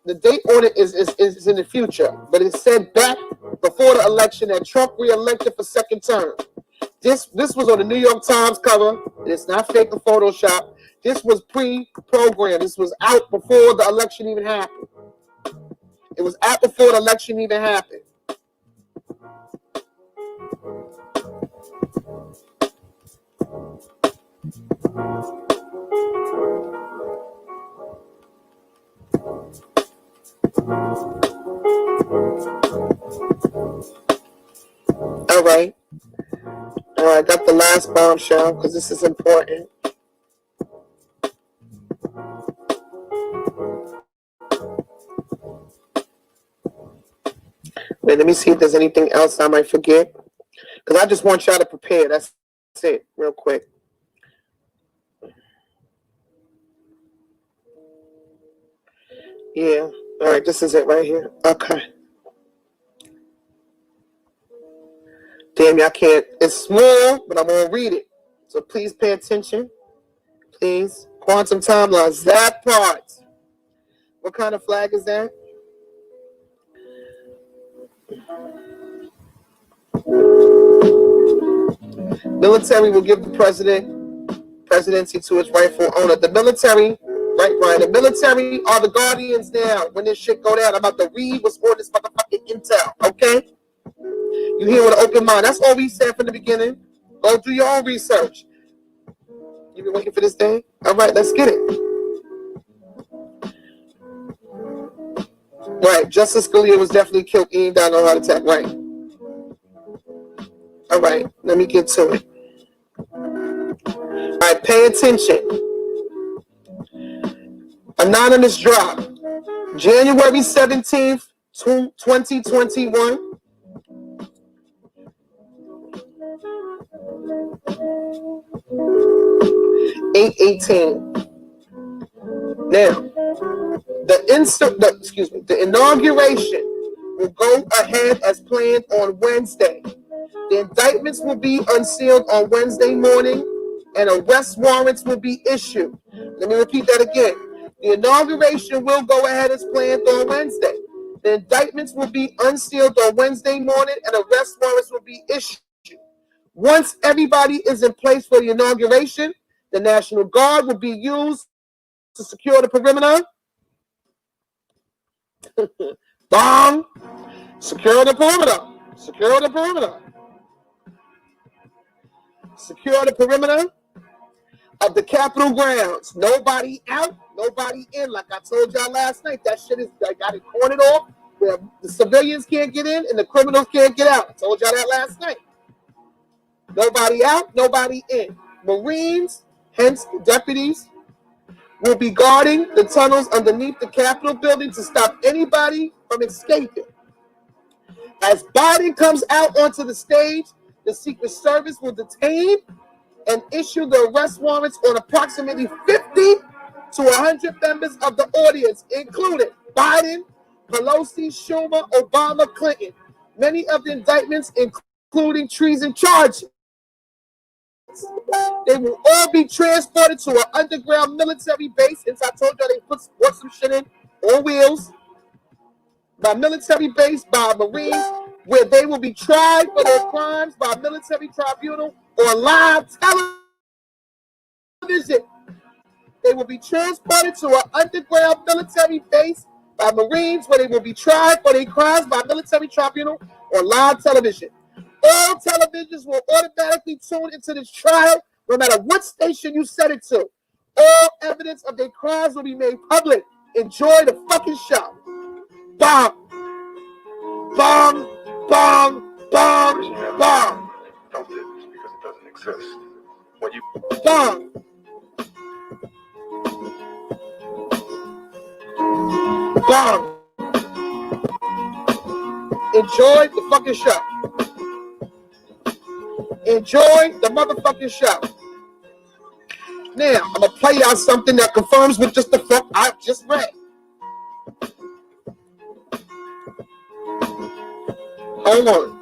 The date on it is in the future, but it said back before the election that Trump re-elected for second term. This was on the New York Times cover. It's not fake or Photoshop. This was pre-programmed. This was out before the election even happened. It was out before the election even happened. All right. I got the last bombshell because this is important. Wait, let me see if there's anything else I might forget. Because I just want y'all to prepare. That's it, real quick. Yeah, All right, this is it right here. Okay. Damn, y'all can't. It's small, but I'm going to read it. So please pay attention. Please. Quantum timelines. That part. What kind of flag is that? Military will give the presidency to its rightful owner. The military, right, Brian? The military are the guardians now. When this shit go down, I'm about to read what's on this motherfucking intel, okay? You hear with an open mind. That's all we said from the beginning. Go do your own research. You been waiting for this day? All right, let's get it. Right, Justice Scalia was definitely killed. He ain't died of a heart attack, right? All right, let me get to it. All right, pay attention. Anonymous drop. January 17th, 2021. (8:18). Now, the inauguration will go ahead as planned on Wednesday. The indictments will be unsealed on Wednesday morning, and arrest warrants will be issued. Let me repeat that again. The inauguration will go ahead as planned on Wednesday. The indictments will be unsealed on Wednesday morning, and arrest warrants will be issued. Once everybody is in place for the inauguration, the National Guard will be used to secure the perimeter. Bong! Secure the perimeter. Secure the perimeter. Secure the perimeter of the Capitol grounds. Nobody out, nobody in. Like I told y'all last night, that shit is, I got it cornered off where the civilians can't get in and the criminals can't get out. I told y'all that last night. Nobody out, nobody in. Marines, hence deputies, will be guarding the tunnels underneath the Capitol building to stop anybody from escaping. As Biden comes out onto the stage, the Secret Service will detain and issue the arrest warrants on approximately 50 to 100 members of the audience, including Biden, Pelosi, Schumer, Obama, Clinton. Many of the indictments, including treason charges. They will all be transported to an underground military base. Since I told you they put some shit in on wheels. By military base, by Marines, where they will be tried for their crimes by military tribunal or live television. They will be transported to an underground military base by Marines, where they will be tried for their crimes by military tribunal or live television. All televisions will automatically tune into this trial, no matter what station you set it to. All evidence of their crimes will be made public. Enjoy the fucking show. Bomb. Bomb. Bomb. Bomb. Bomb. Don't do this because it doesn't exist. When you Bomb. Bomb. Enjoy the fucking show. Enjoy the motherfucking show. Now, I'm going to play y'all something that confirms with just the fuck I just read. Hold on.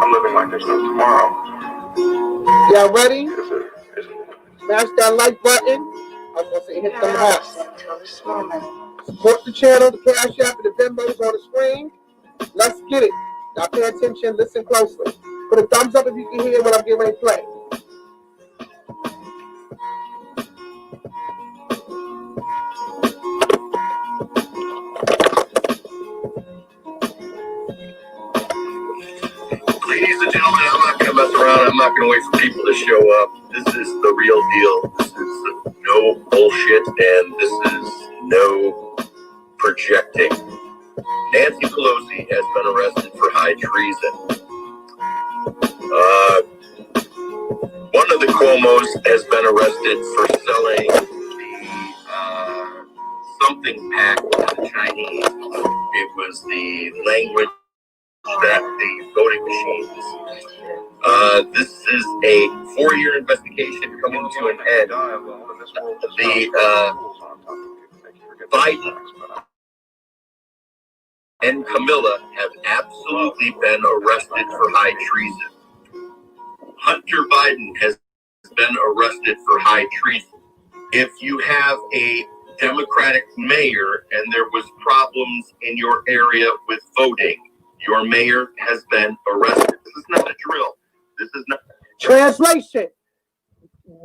I'm living like there's no tomorrow. Y'all ready? Because there isn't. Smash that like button. I was going to say hit them hearts. Support the channel, the Cash App, and the Venmo is on the screen. Let's get it. Now pay attention, listen closely. Put a thumbs up if you can hear what I'm getting ready to play. Ladies and gentlemen, I'm not going to mess around. I'm not going to wait for people to show up. This is the real deal. This is no bullshit, and this is no projecting. Nancy Pelosi has been arrested for high treason. One of the Cuomos has been arrested for selling the something pack to the Chinese. It was the language that the voting machines. This is a 4-year investigation coming to an end. Biden and Camilla have absolutely been arrested for high treason. Hunter Biden has been arrested for high treason. If you have a Democratic mayor and there was problems in your area with voting, your mayor has been arrested. This is not a drill. This is not. Translation.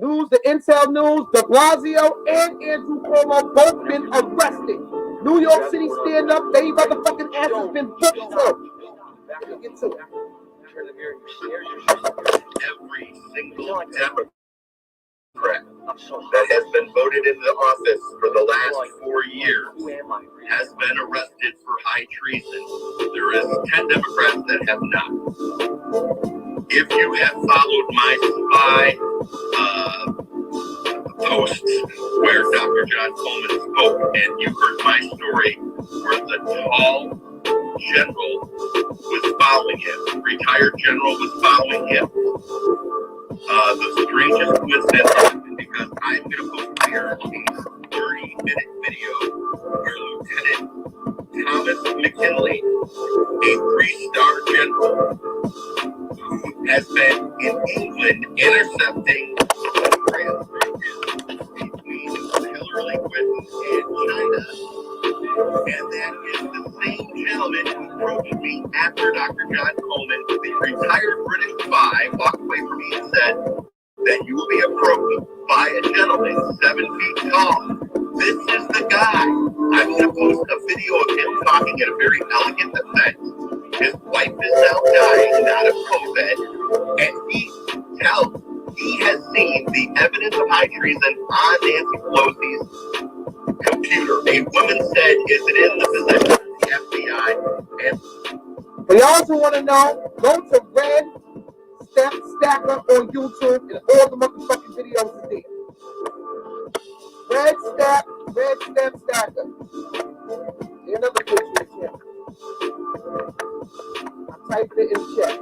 News, the Intel News, de Blasio and Andrew Cuomo both been arrested. New York City stand up, they motherfucking asses been booked up. Get to it. Every single Democrat that has been voted into office for the last 4 years has been arrested for high treason. There is 10 Democrats that have not. If you have followed my spy posts where Dr. John Coleman spoke and you heard my story where the tall general was following him, retired general was following him, the strangest coincidence happened because I'm going to post here a 30-minute video where Lieutenant Thomas McKinley, a 3-star general, who has been in England intercepting between Hillary Clinton and China. And that is the same gentleman who approached me after Dr. John Coleman, the retired British spy, walked away from me and said that you will be approached by a gentleman 7 feet tall. This is the guy. I'm going to post a video of him talking at a very elegant defense. His wife is now dying, not of COVID, and he has seen the evidence of high treason on Nancy Pelosi's computer. A woman said, "Is it in the possession of the FBI?" And For y'all who want to know, go to Red Step Stacker on YouTube and all the motherfucking videos is there. Red Step Stacker. There's another picture in the chat. I'm typing it in the chat.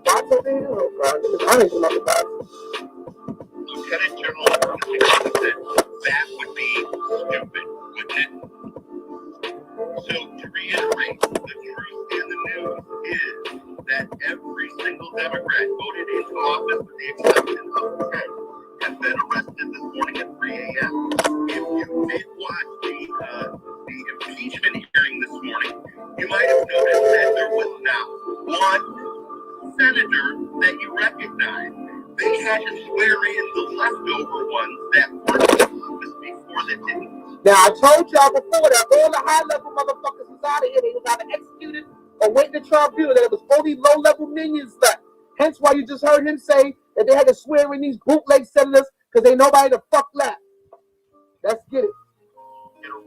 Box over here? Oh God, I ain't about the box. Lieutenant General said that would be stupid, wouldn't it? So to reiterate, the truth in the news is that every single Democrat voted into office with the exception of 10 have been arrested this morning at 3 a.m. If you did watch the impeachment hearing this morning, you might have noticed that there was not one senator that you recognized. They had to swear in the leftover ones that weren't in office before that didn't. Now, I told y'all before that all the high-level motherfuckers was out of here. They was either executed or waiting to tribunal. That it was only low-level minions left. Hence why you just heard him say that they had to swear in these bootleg senators because ain't nobody to fuck left. Let's get it.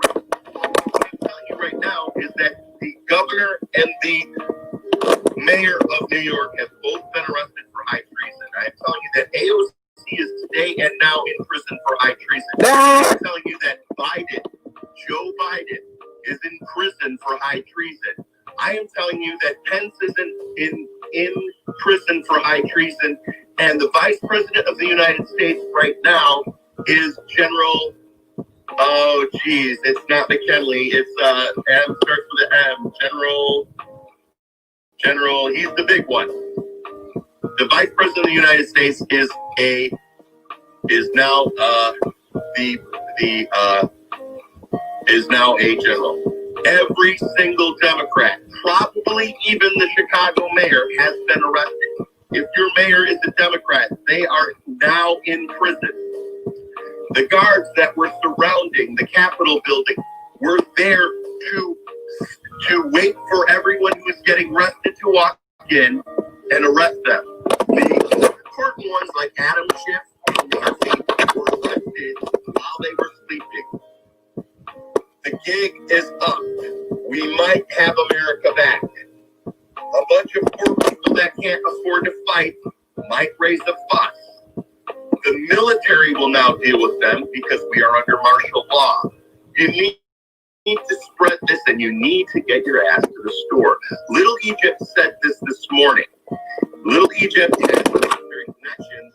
What I'm telling you right now is that the governor and the mayor of New York have both been arrested for high treason. I am telling you that AOC is today and now in prison for high treason. I'm telling you that Joe Biden, is in prison for high treason. I am telling you that Pence is in prison for high treason, and the Vice President of the United States right now is General. Oh, geez, it's not McKinley. It's M starts with an M. General. He's the big one. The Vice President of the United States is now a general. Every single Democrat, probably even the Chicago mayor, has been arrested. If your mayor is a Democrat, they are now in prison. The guards that were surrounding the Capitol building were there to wait for everyone who was getting arrested to walk in and arrest them. The important ones like Adam Schiff and Murphy were arrested while they were sleeping. The gig is up. We might have America back. A bunch of poor people that can't afford to fight might raise a fuss. The military will now deal with them because we are under martial law. You need to spread this, and you need to get your ass to the store. Little Egypt said this morning. Little Egypt has military connections,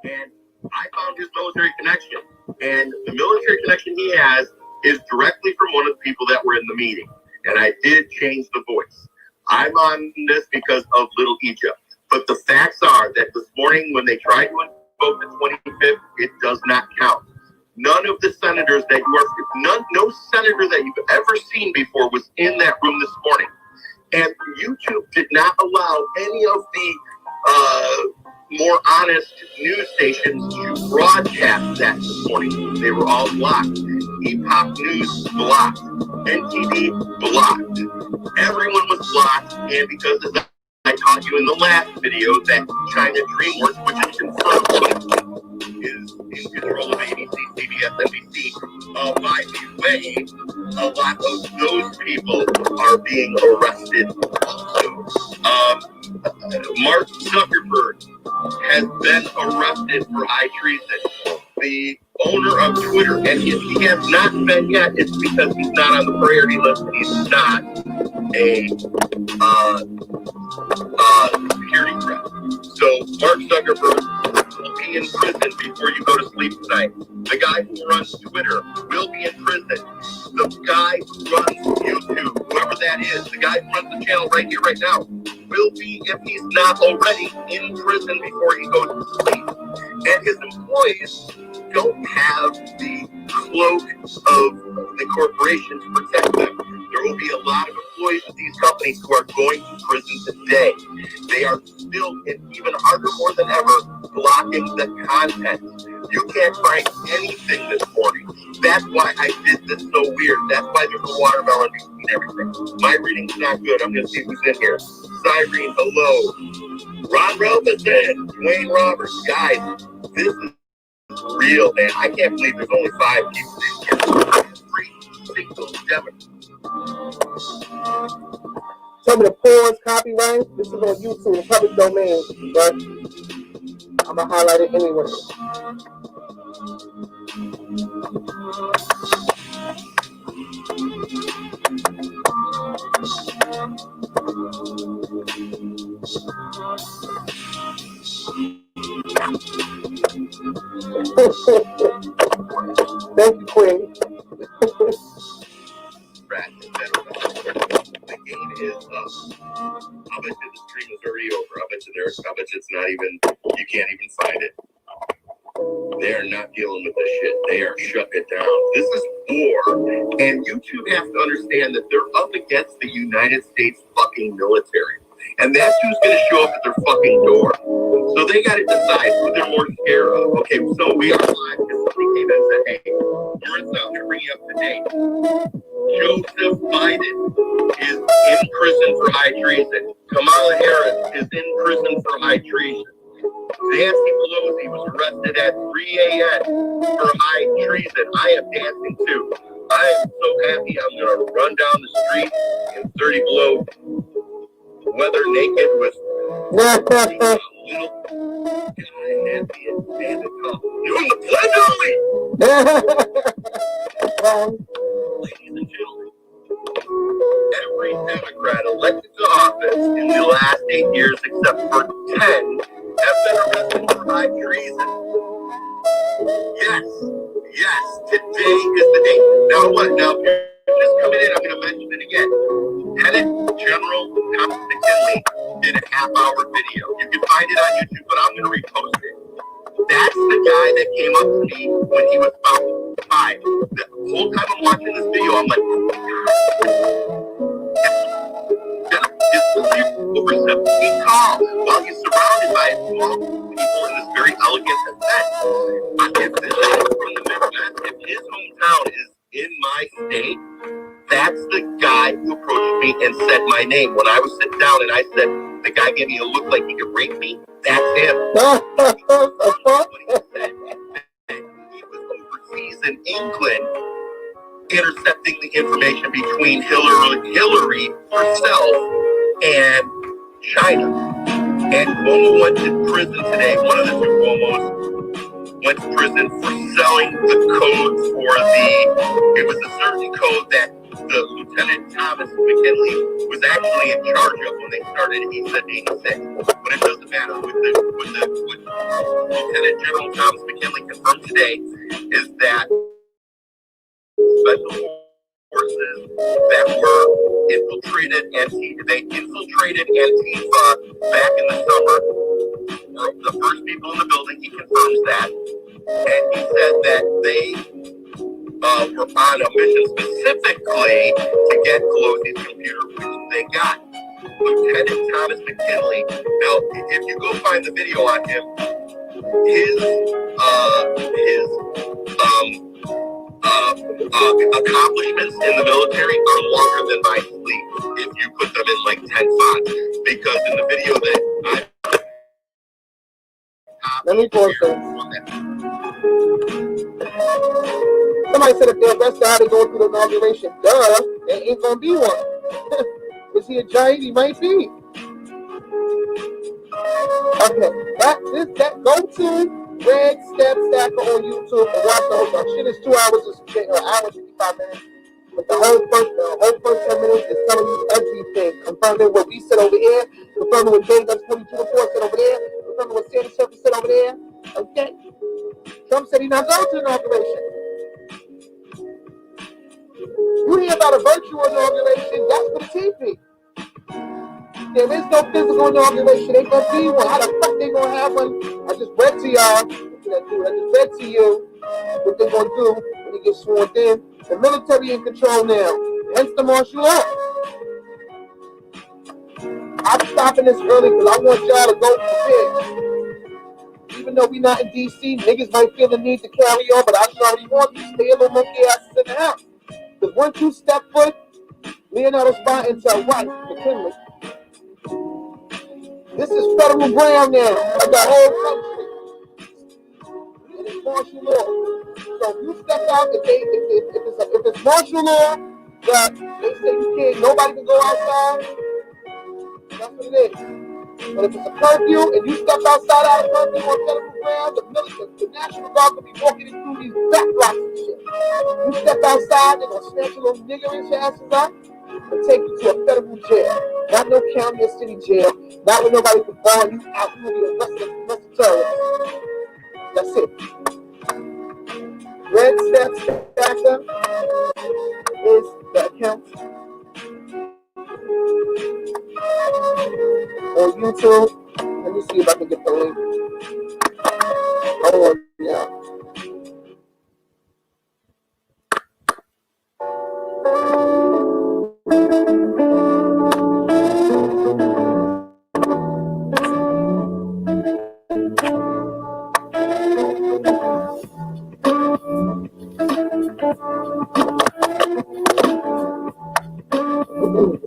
and I found his military connection. And the military connection he has is directly from one of the people that were in the meeting. And I did change the voice. I'm on this because of Little Egypt. But the facts are that this morning when they tried to invoke the 25th, it does not count. None of the senators that no senator that you've ever seen before was in that room this morning. And YouTube did not allow any of the more honest news stations to broadcast that this morning. They were all blocked. Epoch News blocked. NTV blocked. Everyone was blocked, and because as I taught you in the last video that China DreamWorks, which is confirmed, is in control of ABC, CBS, NBC. By the way, a lot of those people are being arrested also. Mark Zuckerberg has been arrested for high treason. The owner of Twitter, and if he has not been yet, it's because he's not on the priority list. He's not a security threat. So Mark Zuckerberg will be in prison before you go to sleep tonight. The guy who runs Twitter will be in prison. The guy who runs YouTube, whoever that is, the guy who runs the channel right here, right now, will be, if he's not already, in prison before he goes to sleep. And his employees don't have the cloak of the corporation to protect them. There will be a lot of employees of these companies who are going to prison today. They are still, even harder more than ever, blocking the content. You can't find anything this morning. That's why I did this so weird. That's why there's a watermelon between everything. My reading's not good. I'm going to see who's in here. Cyrene, hello. Ron Robinson, Dwayne Roberts. Guys, this is real, man. I can't believe there's only 5 people in here. 3 single Democrats. Tell me to pause copyright. This is on YouTube, public domain, but I'm gonna highlight it anyway. Thank you, Queen. The game is up. I'll bet you the stream is already over. I'll bet you it's not even, you can't even find it. They are not dealing with this shit. They are shutting it down. This is war. And YouTube has to understand that they're up against the United States fucking military. And that's who's going to show up at their fucking door. So they got to decide who they're more scared of. Okay, so we are live because somebody came in and said, hey, you're in South Korea, bring you up to date. Joseph Biden is in prison for high treason. Kamala Harris is in prison for high treason. Nancy Pelosi was arrested at 3 a.m. for high treason. I am dancing too. I am so happy I'm going to run down the street in 30 below weather naked with a little guy and being banded up. Doing the pledge only! Ladies and gentlemen, every Democrat elected to office in the last 8 years, except for 10, have been arrested for high treason. Yes, today is the day. Now what? Now, if you're just coming in, I'm going to mention it again. Lieutenant General Thomas McKinley did a half-hour video. You can find it on YouTube, but I'm going to repost it. That's the guy that came up to me when he was about 5. The whole time I'm watching this video, I'm like, oh my God. His over 7 feet tall, while he's surrounded by a small group of people in this very elegant event. If this is from the Midwest, if his hometown is in my state, that's the guy who approached me and said my name. When I was sitting down and I said, the guy gave me a look like he could rape me, that's him. He was overseas in England intercepting the information between Hillary herself and China. And Cuomo went to prison today. One of the two Cuomos went to prison for selling the code for it was a certain code that the Lieutenant Thomas McKinley was actually in charge of when they started ESA 86. But it doesn't matter. What Lieutenant General Thomas McKinley confirmed today is that special forces that were infiltrated Antifa back in the summer were the first people in the building. He confirms that. And he said that they were on a mission specifically to get Pelosi's computer, which they got. Lieutenant Thomas McKinley. Now, if you go find the video on him, his accomplishments in the military are longer than my sleep if you put them in like 10 fonts. Because in the video that Let me pause this. Somebody said if they're arrested, how they go through the inauguration? Duh, there ain't gonna be one. Is he a giant? He might be. Okay, that go to Red Step Stacker on YouTube and watch the whole thing. Shit is 2 hours, an hour 55 minutes. But the whole first 10 minutes is telling you everything, confirming what we said over here, confirming what Dave Guns 42 report said over there, confirming what Sandy Surface said over there. Okay. Trump said he's not going to the inauguration. You hear about a virtual inauguration, that's for the TV. There is no physical inauguration, ain't gonna be one. How the fuck they gonna have one? I just read to y'all. I just read to you what they're gonna do when he gets sworn in. The military in control now, hence the martial law. I'm stopping this early because I want y'all to go prepared. Even though we not in DC, niggas might feel the need to carry on, but I just already want you to stay a little monkey asses in the house. Because once you step foot, Leonardo's spot into a right, McKinley. This is federal ground now of the whole country. And it's martial law. So if you step out, if it's martial law, that they say you can't, nobody can go outside, that's what it is. But if it's a curfew and you step outside out of curfew on federal ground, the military, the National Guard will be walking in through these back blocks and shit. You step outside, they're gonna snatch your little niggerish asses up and take you to a federal jail. Not no county or city jail. Not where nobody can bond you out. You will be arrested terrorists. That's it. Red Step Stacker is the account on YouTube. Let me see if I can get the link. Hold on, yeah.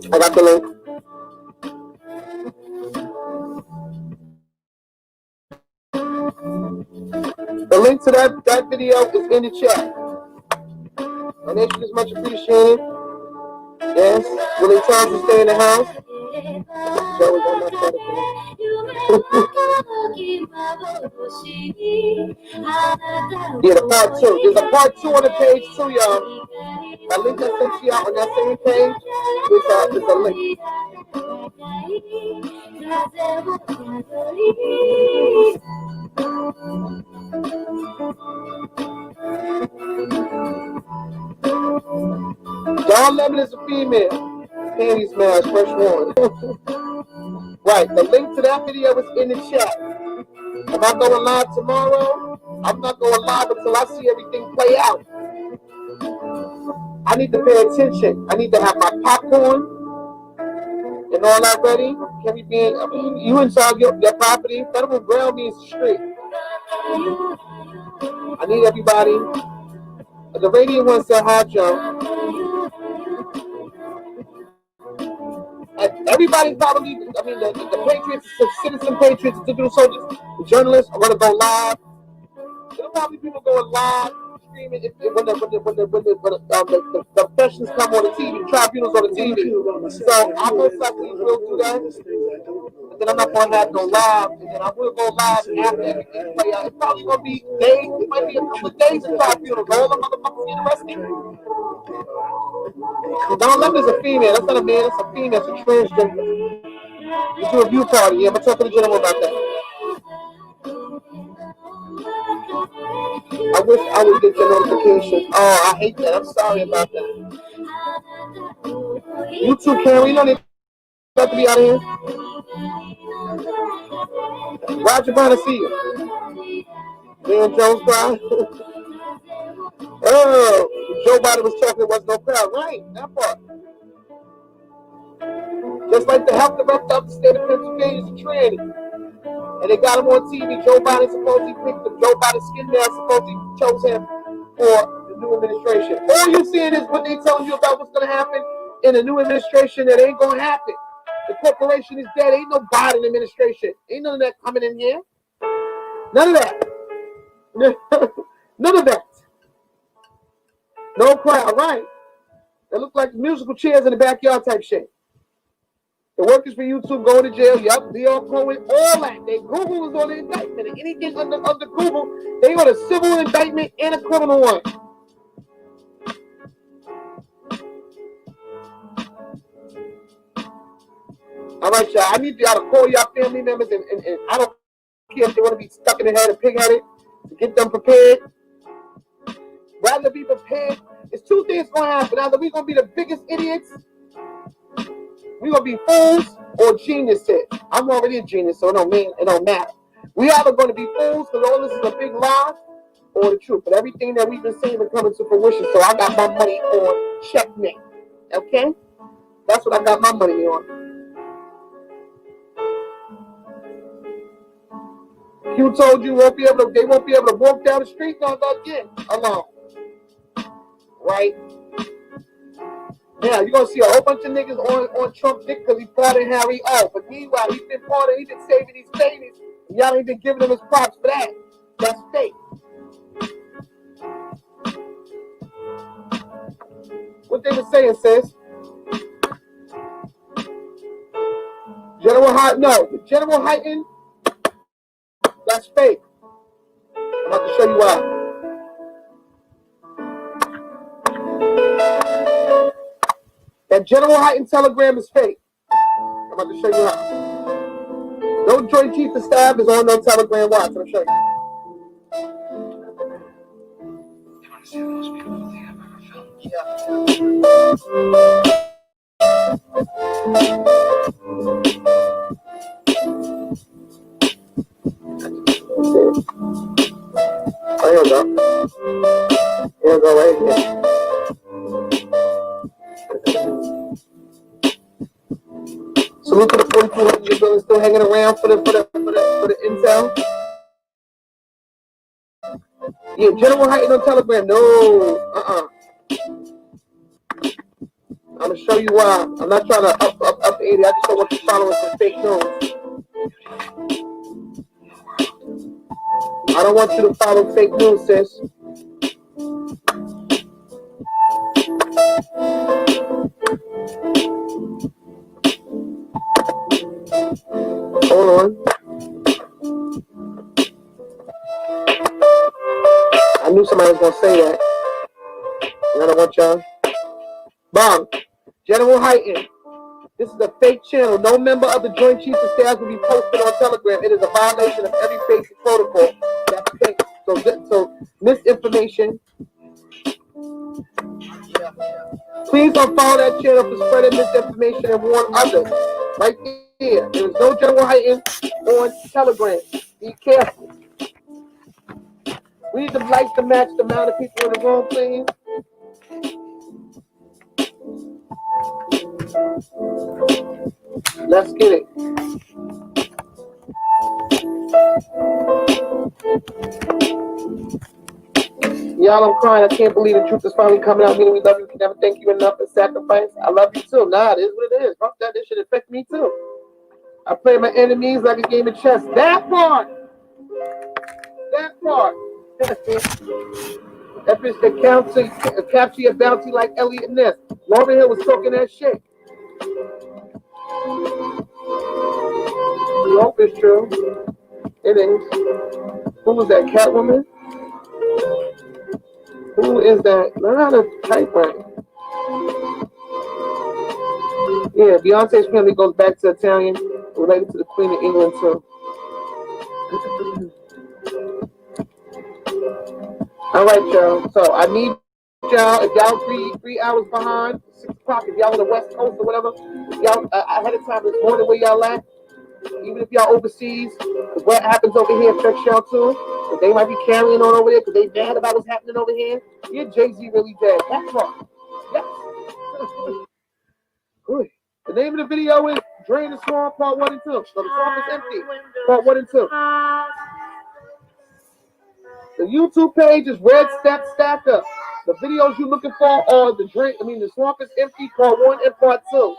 I got the link. The link to that video is in the chat. Donation is much appreciated. Yes, Willie Thompson to stay in the house. That was on my side yeah, the part 2. There's a part 2 on the page too, y'all. That link I sent you out on that same page is a link. Dawn Lemon is a female. Panties smash, fresh one. Right, the link to that video is in the chat. Am I going live tomorrow? I'm not going live until I see everything play out. I need to pay attention. I need to have my popcorn and all that ready. Can we be? I mean, you inside your property. Federal ground means street. I need everybody. The radio one said hi, Joe. Everybody probably, I mean, the Patriots, the citizen Patriots, the digital soldiers, the journalists are going to go live. There'll probably people going live streaming when the sessions come on the TV, tribunals on the TV. So I most likely will do that. And then I'm not gonna have no live, and then I will go live after everything play out. It's probably gonna be days, it might be a couple of days of tribunals. All the motherfuckers get arrested. Don Lemon's a female, that's not a man, that's a female, that's a transgender. You do a view party, yeah, I'm gonna talk to the general about that. I wish I would get your notifications. Oh, I hate that. I'm sorry about that. You too, Karen. You know they about to be out of here. Roger Brown, I see you. Dan Jones crying. Oh, Joe Biden was talking, there was no crowd. Right, that part. Just like the health director of the state of Pennsylvania is a tranny. And they got him on TV. Joe Biden supposedly picked him. Joe Biden's skin man supposedly chose him for the new administration. All you seeing is what they telling you about what's going to happen in the new administration that ain't going to happen. The corporation is dead. Ain't no Biden administration. Ain't none of that coming in here. None of that. None of that. No crowd, right? They look like musical chairs in the backyard type shit. The workers for YouTube going to jail. Yup, they all Cohen, all that. Google was on the indictment. And anything under Google, they got a civil indictment and a criminal one. All right, y'all. I need y'all to call y'all family members, and I don't care if they want to be stuck in the head and pig-headed to get them prepared. Rather be prepared. It's two things going to happen. Either we're going to be the biggest idiots, we're going to be fools, or geniuses. I'm already a genius, so it don't matter. We either going to be fools because all this is a big lie, or the truth. But everything that we've been saying is coming to fruition, so I got my money on checkmate. Okay? That's what I got my money on. Q told you they won't be able to walk down the street again alone. Right? Now, you're going to see a whole bunch of niggas on Trump dick because he pardoned Harry O. But meanwhile, he's been pardoned, he's been saving these babies. And y'all ain't been giving him his props for that. That's fake. What they were saying, sis? General Hyten, that's fake. I'm about to show you why. That General Hyten telegram is fake. I'm about to show you how. No Joint Chiefs of Staff is on no telegram. Watch, I'm going to show you. You want to see the most beautiful thing I've ever filmed? Yeah. Oh, here we go. Here we go right here. Salute to the 4,200 billion still hanging around for the intel. Yeah, General Hyten on Telegram. No, I'm gonna show you why. I'm not trying to up 80. I just don't want you following some fake news. I don't want you to follow fake news, sis. Hold on. I knew somebody was going to say that. And I don't want y'all. Bomb. General Hyten. This is a fake channel. No member of the Joint Chiefs of Staff will be posted on Telegram. It is a violation of every basic protocol. That's fake. So misinformation. Please don't follow that channel for spreading misinformation and warn others. Right here. There is no General Hyten on Telegram. Be careful. We need the lights to match the amount of people in the room, please. Let's get it. Y'all, I'm crying. I can't believe the truth is finally coming out. Meaning we love you. We can never thank you enough for sacrifice. I love you too. Nah, it is what it is. Fuck that. This should affect me too. I play my enemies like a game of chess. That part. That bitch that capture your bounty like Elliot Ness. Lauryn Hill was talking that shit. You hope it's true. It is. Who was that, Catwoman? Who is that? Learn how to type right. Yeah, Beyonce's family goes back to Italian, related to the Queen of England too. All right, y'all. So I need y'all, if y'all 3 hours behind, 6 o'clock, if y'all on the West Coast or whatever, if y'all ahead of time this morning where y'all at, even if y'all overseas, because what happens over here affects y'all too. Because they might be carrying on over there because they mad about what's happening over here. Yeah, Jay-Z really dead. That's right. Yes. Good. The name of the video is Drain the Swamp, Part 1 and 2. So the swamp is empty. Part 1 and 2. The YouTube page is Red Step Stacker. The videos you're looking for are the swamp is empty, Part 1 and Part 2.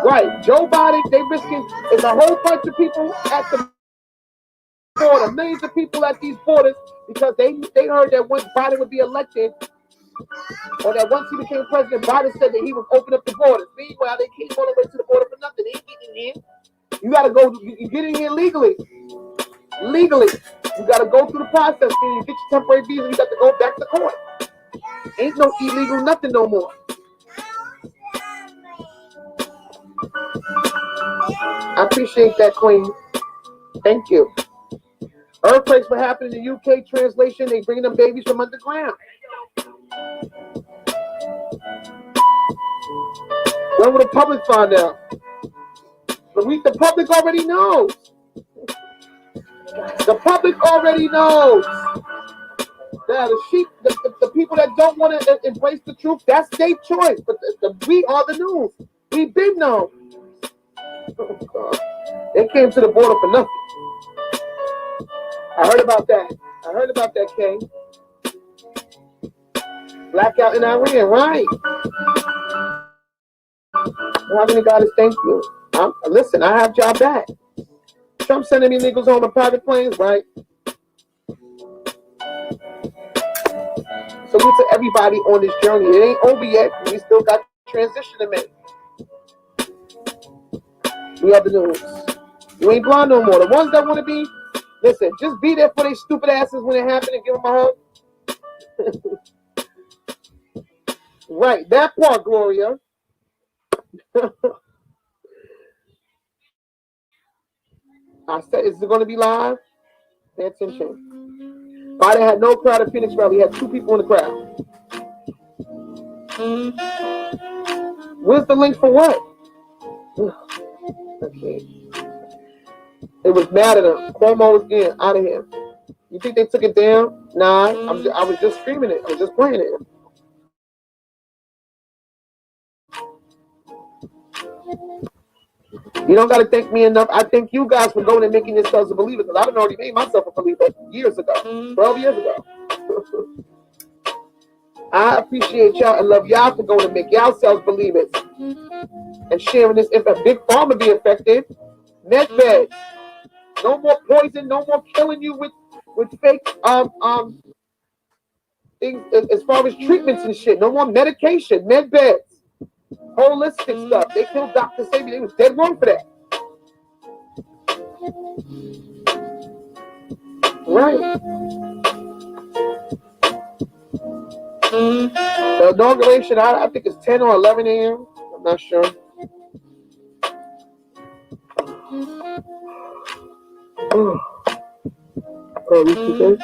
Right, Joe Biden, they risking, there's a whole bunch of people at the border, millions of people at these borders, because they heard that once Biden would be elected, or that once he became president, Biden said that he would open up the borders. Meanwhile, they came all the way to the border for nothing. They ain't getting in here. You gotta go, you get in here legally. Legally. You gotta go through the process. You get your temporary visa, you got to go back to court. Ain't no illegal nothing no more. I appreciate that, Queen. Thank you. Earthquakes were happening in the UK. Translation, they bringing them babies from underground. When will the public find out? The public already knows. The public already knows. Now, the people that don't want to embrace the truth, that's their choice. But we are the news. We've been known. They came to the border for nothing. I heard about that, King. Blackout in Iran, right? Heavenly Goddess, thank you. Listen, I have y'all back. Trump sending me niggas home in private planes, right? Salute to everybody on this journey. It ain't over yet. We still got transition to make. We are the news. You ain't blind no more. The ones that want to be, listen, just be there for their stupid asses when it happens and give them a hug. Right, that part, Gloria. I said, is it going to be live? Pay attention. Biden had no crowd at Phoenix rally. He had 2 people in the crowd. Where's the link for what? Okay. It was mad at him. Cuomo was getting out of here. You think they took it down? Nah, I was just streaming it. I was just playing it. You don't got to thank me enough. I thank you guys for going and making yourselves a believer, because I've already made myself a believer years ago, 12 years ago. I appreciate y'all and love y'all for going and make yourselves believers and sharing this. If a big pharma be affected, med beds, no more poison, no more killing you with fake things as far as treatments and shit. No more medication, med beds. Holistic stuff. They killed Dr. Sabi. They was dead wrong for that. Right. The inauguration, I think it's 10 or 11 a.m. I'm not sure. Oh, we see this?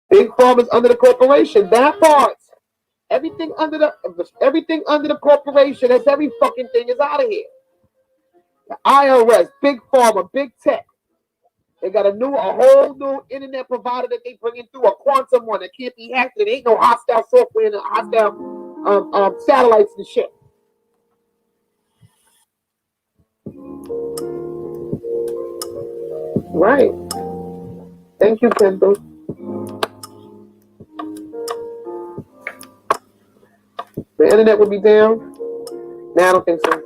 Big Pharma's under the corporation. That part. Everything under the corporation, that's every fucking thing is out of here. The IRS, Big Pharma, Big Tech. They got a whole new internet provider that they bringing through, a quantum one that can't be hacked. There ain't no hostile software and hostile satellites and shit. Right. Thank you, Kendall. The internet would be down. Nah, I don't think so.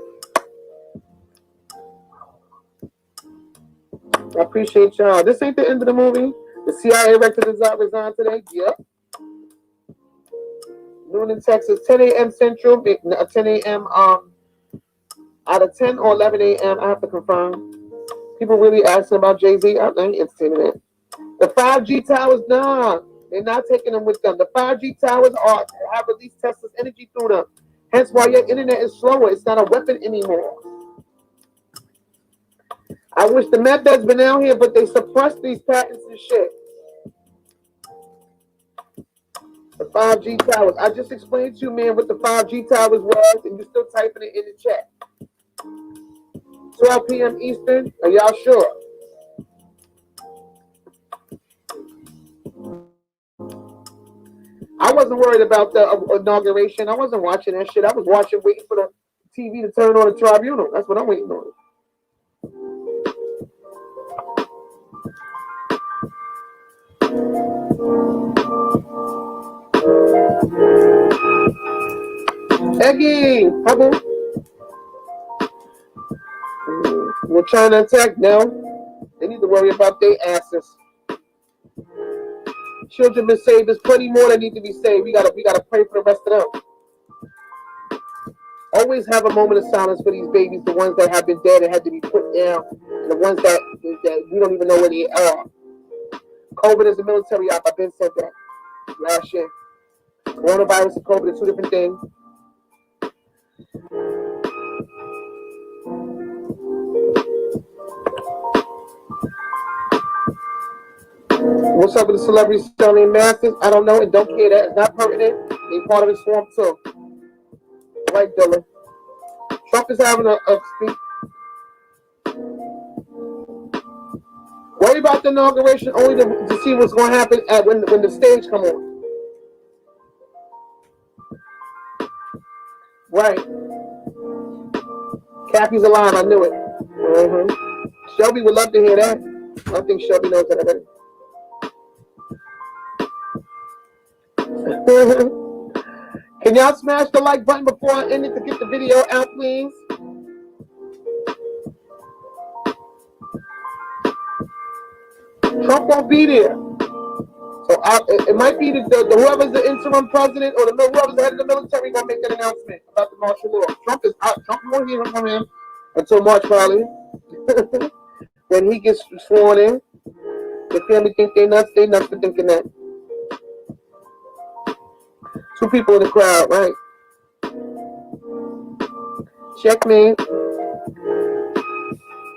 I appreciate y'all. This ain't the end of the movie. The CIA director resigned today. Yep. Noon in Texas, 10 a.m. Central, 10 a.m. Out of 10 or 11 a.m. I have to confirm. People really asking about Jay-Z. I ain't entertaining it. The 5G towers, nah, they're not taking them with them. The 5G towers have released Tesla's energy through them. Hence why your internet is slower. It's not a weapon anymore. I wish the methods been out here, but they suppressed these patents and shit. The 5G towers. I just explained to you, man, what the 5G towers was, and you're still typing it in the chat. 12 p.m. Eastern. Are y'all sure? I wasn't worried about the inauguration. I wasn't watching that shit. I was waiting for the TV to turn on the tribunal. That's what I'm waiting on. Eggy, Hubble. We're trying to attack now. They need to worry about their asses. Children been saved. There's plenty more that need to be saved. We gotta pray for the rest of them. Always have a moment of silence for these babies, the ones that have been dead and had to be put down, and the ones that we don't even know where they are. COVID is a military op. I've been said that last year. Coronavirus and COVID are two different things. What's up with the celebrities selling masks? I don't know and don't care. That it's not pertinent. They part of the swarm too. Right, Dylan. Trump is having a speech. Worry about the inauguration only to see what's going to happen when the stage come on. Right. Kathy's alive. I knew it. Shelby would love to hear that. I think Shelby knows that already. Can y'all smash the like button before I end it to get the video out, please? Trump won't be there. So it might be the whoever's the interim president or whoever's the head of the military gonna make that announcement about the martial law. Trump is out. Trump won't hear him from him until March probably. When he gets sworn in. The family think they nuts for thinking that. Two people in the crowd, right? Checkmate.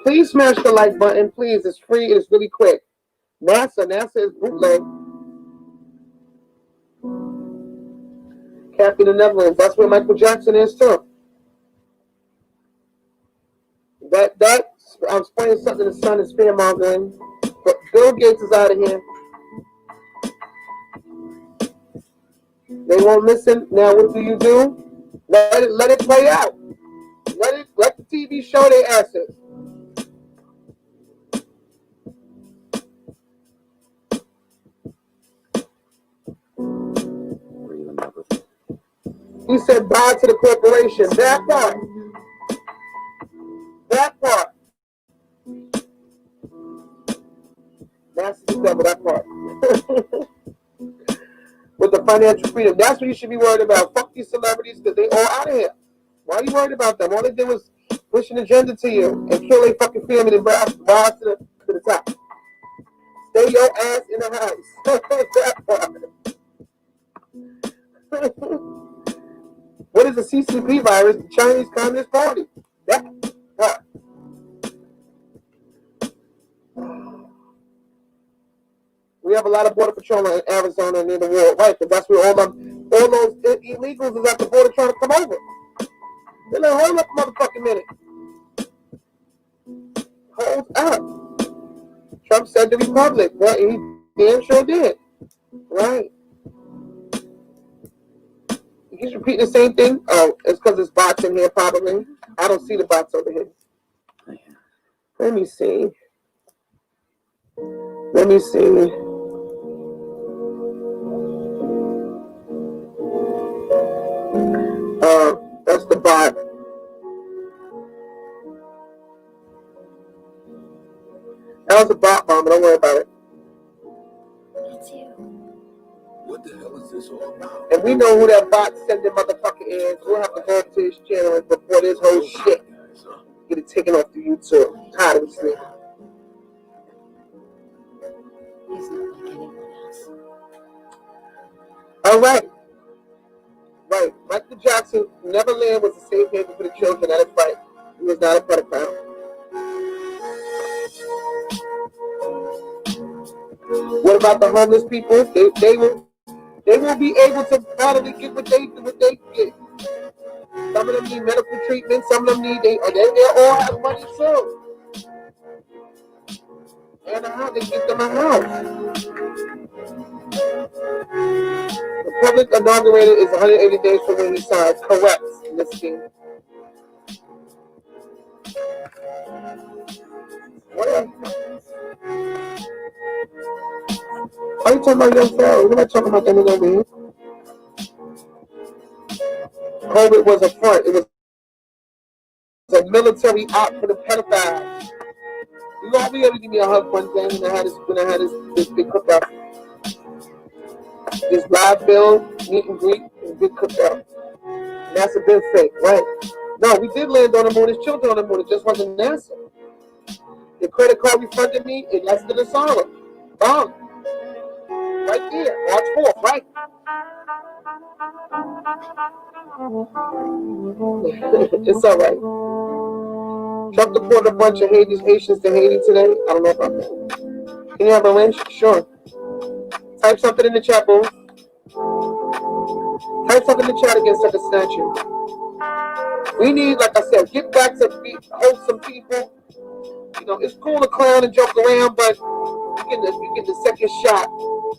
Please smash the like button, please. It's free. It's really quick. NASA is bootleg. Kathy, the Netherlands. That's where Michael Jackson is too. I'm explaining something. The sun is fear mongering, but Bill Gates is out of here. They won't listen. Now what do you do? Let it play out. Let the TV show their assets. He said bye to the corporation. That part. That's the devil, that part. With the financial freedom. That's what you should be worried about. Fuck these celebrities because they all out of here. Why are you worried about them? All they did was push an agenda to you and kill their fucking family and rise to the top. Stay your ass in the house. That part. What is the CCP virus? The Chinese Communist Party. That part. We have a lot of border patrol in Arizona near the wall, right? But that's where all those illegals is at the border trying to come over. They're like, hold up a motherfucking minute. Hold up. Trump said the Republic. Well, he damn sure did. Right. He's repeating the same thing. Oh, it's because there's bots in here, probably. I don't see the bots over here. Let me see. That's the bot. That was a bot bomb, don't worry about it. What the hell is this all about? And we know who that bot sending motherfucker is. We'll have to go up to his channel and report his whole shit. Get it taken off the YouTube. Tired of this nigga. All right. Right. Michael Jackson, Neverland was a safe haven for the children. That is right. He was not a pedophile. What about the homeless people? They will be able to finally get what they get. Some of them need medical treatment. Some of them need they all have money too. And a house, they get them a house. The public inaugurated is 180 days from when he signed. Correct, listing. What else? Are you talking about Young Pharaoh? We're not talking about them over here. COVID was a front. It was a military op for the pedophiles. You gonna be able to give me a hug one day when I had this big cookout. This live bill, meet and greet, and big cookout. NASA been fake, right? No, we did land on the moon. There's children on the moon. It just wasn't NASA. The credit card refunded me. It lasted a solid. Bomb. Right there. March 4th, right? It's all right. Trump deported a bunch of Haitians to Haiti today. I don't know about that. Can you have a lynch? Sure. Type something in the chat, boo. Type something in the chat against such a statue. We need, like I said, get back to be wholesome people. You know, it's cool to clown and joke around, but you get the second shot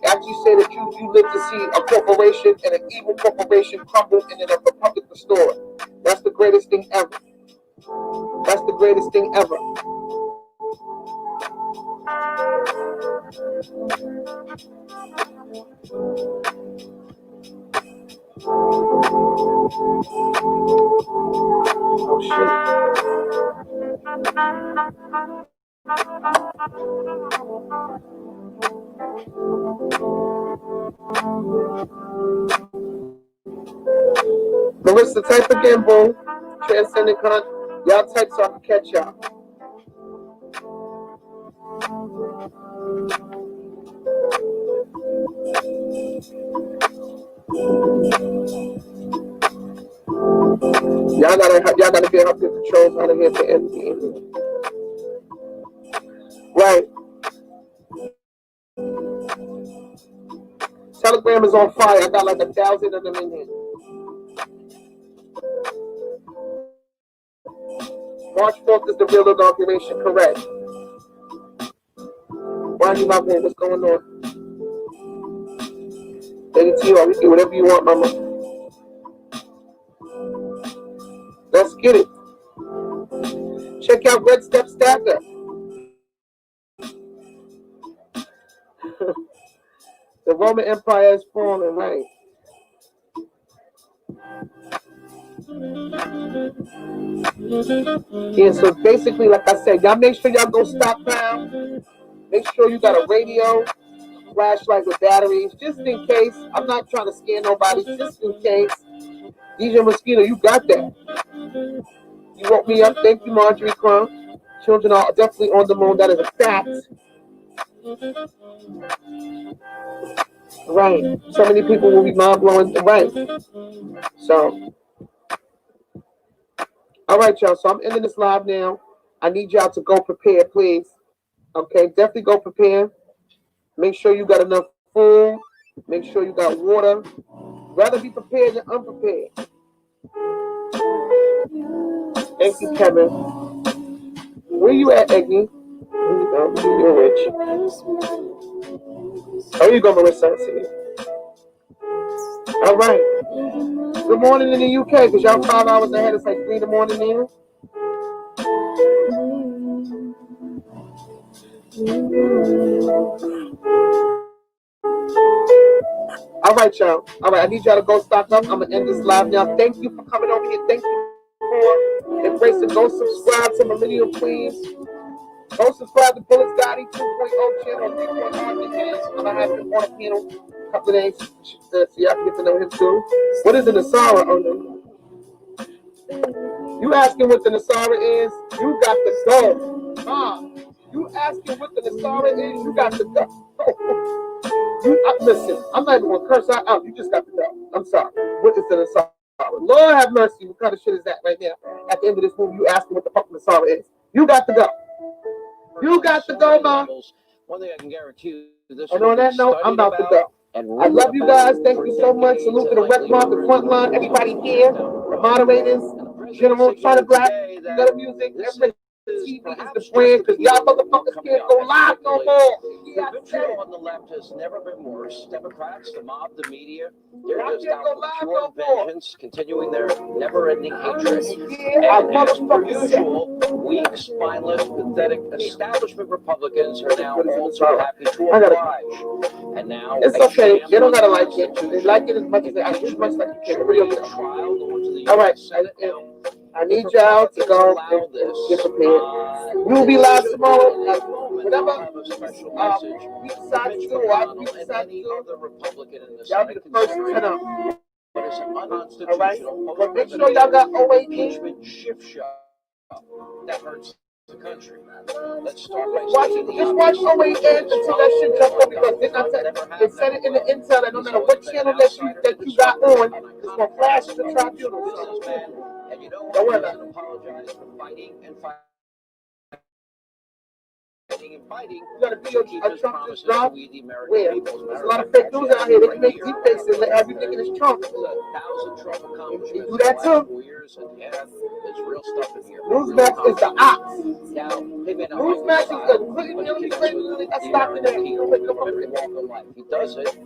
after you say that you live to see a corporation and an evil corporation crumble and then a republic restored. That's the greatest thing ever. That's the greatest thing ever. Oh shit. Marissa, type again, boo. Transcendent con. Y'all type so I can catch y'all. Y'all gotta get up your controls out of here to empty. Right. Telegram is on fire. I got like 1,000 of them in here. March 4th is the real inauguration, correct. Why are you not there? What's going on? Take it to you. We can do whatever you want, mama. Let's get it. Check out Red Step Stacker. The Roman Empire is falling, right? Yeah, so basically, like I said, y'all make sure y'all go stockpile. Make sure you got a radio, flashlight with batteries, just in case. I'm not trying to scare nobody, just in case. DJ Mosquito, you got that. You woke me up. Thank you, Marjorie Crumb. Children are definitely on the moon. That is a fact. Right. So many people will be mind blowing. Right. So, all right, y'all. So I'm ending this live now. I need y'all to go prepare, please. Okay, definitely go prepare. Make sure you got enough food. Make sure you got water. Rather be prepared than unprepared. Thank you, Kevin. Where you at, Eggy? There you go. You're rich. Oh, you go, Marissa. I see you. All right. Good morning in the UK, because y'all 5 hours ahead. It's like 3 in the morning now. All right, y'all. All right, I need y'all to go stock up. I'm going to end this live now. Thank you for coming over here. Thank you for embracing. Go subscribe to Millennial, please. Go subscribe to Bullets Gotti 2.0 channel, 3.0 days. I'm gonna have him on a panel a couple of days so y'all can get to know him too. What is the Nasara? Oh no. You asking what the Nasara is? You got to go. You asking what the Nasara is? You got to go. Listen, I'm not even gonna curse out. You just got to go. I'm sorry. What is the Nasara? Lord have mercy. What kind of shit is that right now? At the end of this movie, you asking what the fuck the Nasara is? You got to go. You got to go, Ma. One thing I can guarantee you, this and on that note, I'm about to go. I love you guys. Thank you so much. Salute to the rec market front line. Everybody here, the moderators, General China Black, None Music, everybody. TV is the brand because y'all motherfuckers can't go live no more. The vitriol on the left has never been worse. Democrats, the mob, the media, they're just out for pure vengeance, continuing their never-ending hatred. And as per usual, weak, spineless, pathetic establishment Republicans are now also happy to oblige. And now it's okay. They don't gotta like it. They like it as much as you can. All right. I need y'all to go and get prepared. We'll be live tomorrow. Whatever we decide to do, we decide to do, y'all be the first to turn up. All right? But make sure y'all got OAD. Shift show that hurts the country. Let's start by just watch OAD until that shit jump up because they said it in the intel that no matter what channel that you got on, it's gonna flash the tribunal. And you know, don't worry about it. Apologize for fighting and fighting. You got a video of Trump just dropped? Where? There's a lot of fake news out here. They can make deep fakes and let everything in his Trump. You do that too. Newsmax is the ops. Newsmax is the Clinton. That's stopping that. He does it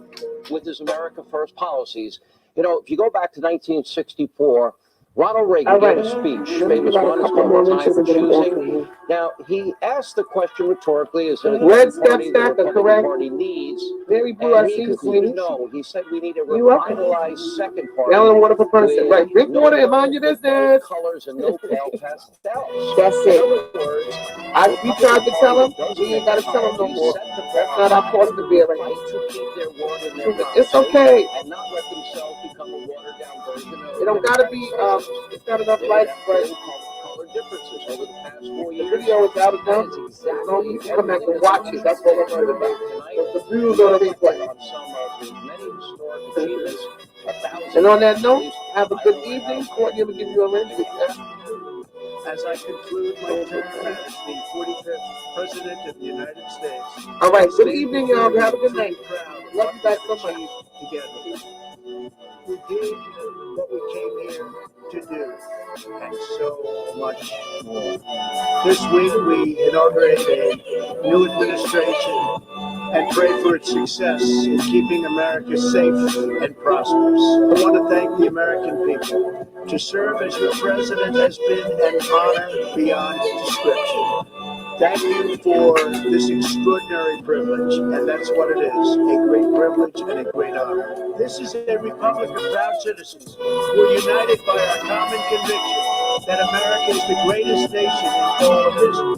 with his America First policies. You know, if you go back to 1964, Ronald Reagan gave a speech, famous one, it's called Time for Choosing. Now, he asked the question rhetorically, is it a party the Republican Party needs? Very blue, and he concluded, no. He said we need a revitalized second party. Alan water for person, right? Drink water and mind your business. Colors and no pale pastels. That's it. In other words, we tried to tell him, we ain't got to tell him no more. That's not our part of the beer right now. It's okay. And not let themselves become a watered down version of it. Don't gotta be, it's not enough lights, but color differences over the past 4 years. The video is out of done. So you can come back and watch it. That's what we're talking about. The views on the replay. And on that note, have a good evening. Courtney will give you a ring. As I conclude my term as the 45th President of the United States. All right, good evening, y'all. Have a good night. Love you guys so much. Together. We did what we came here to do, and so much more. This week we inaugurated a new administration and pray for its success in keeping America safe and prosperous. I want to thank the American people. To serve as your president has been an honor beyond description. Thank you for this extraordinary privilege, and that's what it is, a great privilege and a great honor. This is a republic of proud citizens who are united by our common conviction that America is the greatest nation in all of history.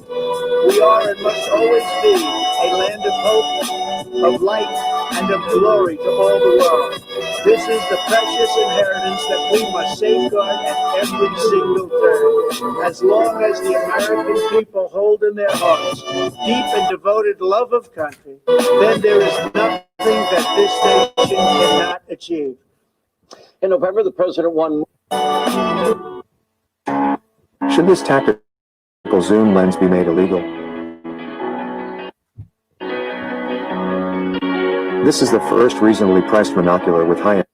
We are and must always be a land of hope, of light, and of glory to all the world. This is the precious inheritance that we must safeguard at every single turn. As long as the American people hold in their hearts deep and devoted love of country, then there is nothing that this nation cannot achieve. In November, the president won. Should this tactical zoom lens be made illegal? This is the first reasonably priced monocular with high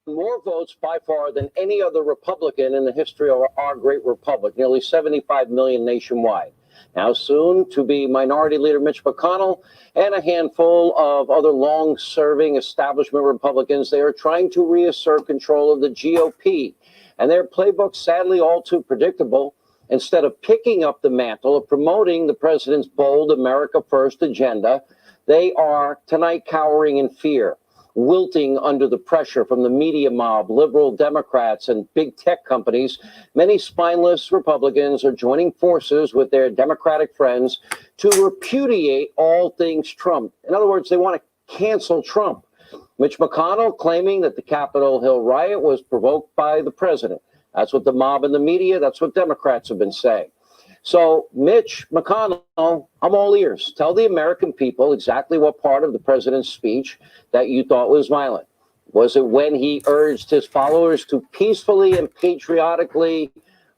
more votes by far than any other Republican in the history of our great republic, nearly 75 million nationwide. Now soon to be Minority Leader Mitch McConnell and a handful of other long-serving establishment Republicans, they are trying to reassert control of the GOP. And their playbook, sadly all too predictable. Instead of picking up the mantle of promoting the president's bold America First agenda, they are tonight cowering in fear. wilting under the pressure from the media mob, liberal Democrats, and big tech companies, many spineless Republicans are joining forces with their Democratic friends to repudiate all things Trump. In other words, they want to cancel Trump. Mitch McConnell claiming that the Capitol Hill riot was provoked by the president. That's what the mob and the media, that's what Democrats have been saying. So, Mitch McConnell, I'm all ears. Tell the American people exactly what part of the president's speech that you thought was violent. Was it when he urged his followers to peacefully and patriotically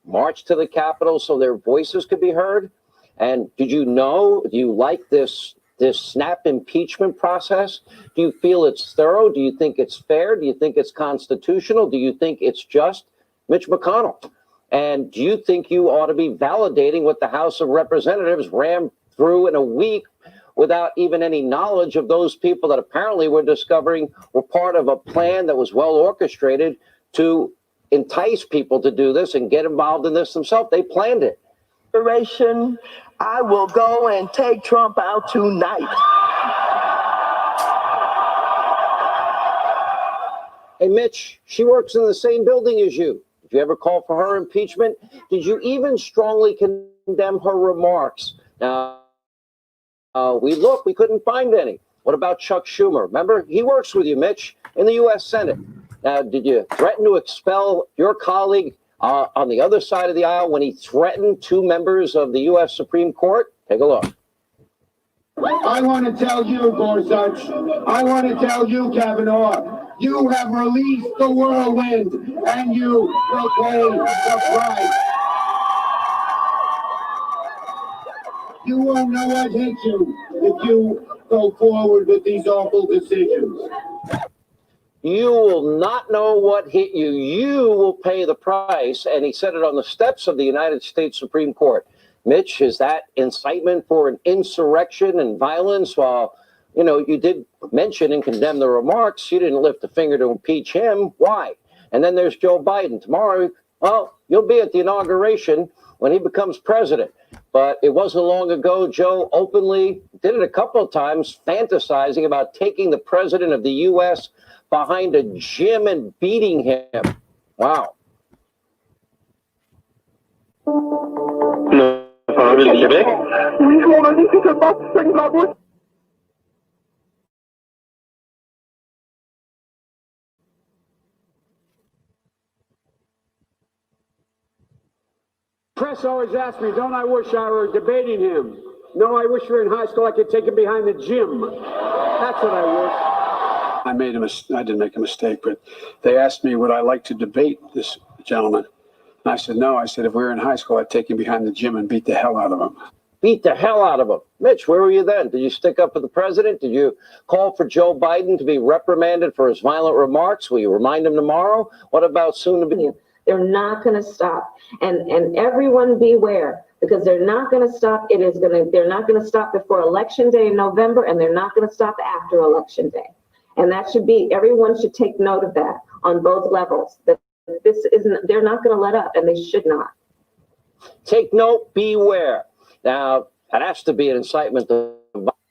march to the Capitol so their voices could be heard? And did you know, do you like this snap impeachment process? Do you feel it's thorough? Do you think it's fair? Do you think it's constitutional? Do you think it's just? Mitch McConnell. And do you think you ought to be validating what the House of Representatives rammed through in a week without even any knowledge of those people that apparently we're discovering were part of a plan that was well orchestrated to entice people to do this and get involved in this themselves? They planned it. I will go and take Trump out tonight. Hey, Mitch, she works in the same building as you. Did you ever call for her impeachment? Did you even strongly condemn her remarks? Now, we couldn't find any. What about Chuck Schumer? Remember, he works with you, Mitch, in the U.S. Senate. Now, did you threaten to expel your colleague on the other side of the aisle when he threatened 2 members of the U.S. Supreme Court? Take a look. I want to tell you, Gorsuch, I want to tell you, Kavanaugh, you have released the whirlwind, and you will pay the price. You won't know what hit you if you go forward with these awful decisions. You will not know what hit you. You will pay the price. And he said it on the steps of the United States Supreme Court. Mitch, is that incitement for an insurrection and violence? While, you did mention and condemn the remarks, you didn't lift a finger to impeach him. Why? And then there's Joe Biden. Tomorrow, well, you'll be at the inauguration when he becomes president. But it wasn't long ago, Joe openly did it a couple of times, fantasizing about taking the president of the U.S. behind a gym and beating him. Wow. Press always asks me, don't I wish I were debating him? No, I wish we were in high school, I could take him behind the gym. That's what I wish. I didn't make a mistake, but they asked me, would I like to debate this gentleman? And I said, no. I said, if we were in high school, I'd take him behind the gym and beat the hell out of him. Beat the hell out of him. Mitch, where were you then? Did you stick up for the president? Did you call for Joe Biden to be reprimanded for his violent remarks? Will you remind him tomorrow? What about soon to be? They're not going to stop. And everyone beware, because they're not going to stop. They're not going to stop before Election Day in November, and they're not going to stop after Election Day. And everyone should take note of that on both levels, that they're not going to let up, and they should not. Take note, beware. Now, that has to be an incitement to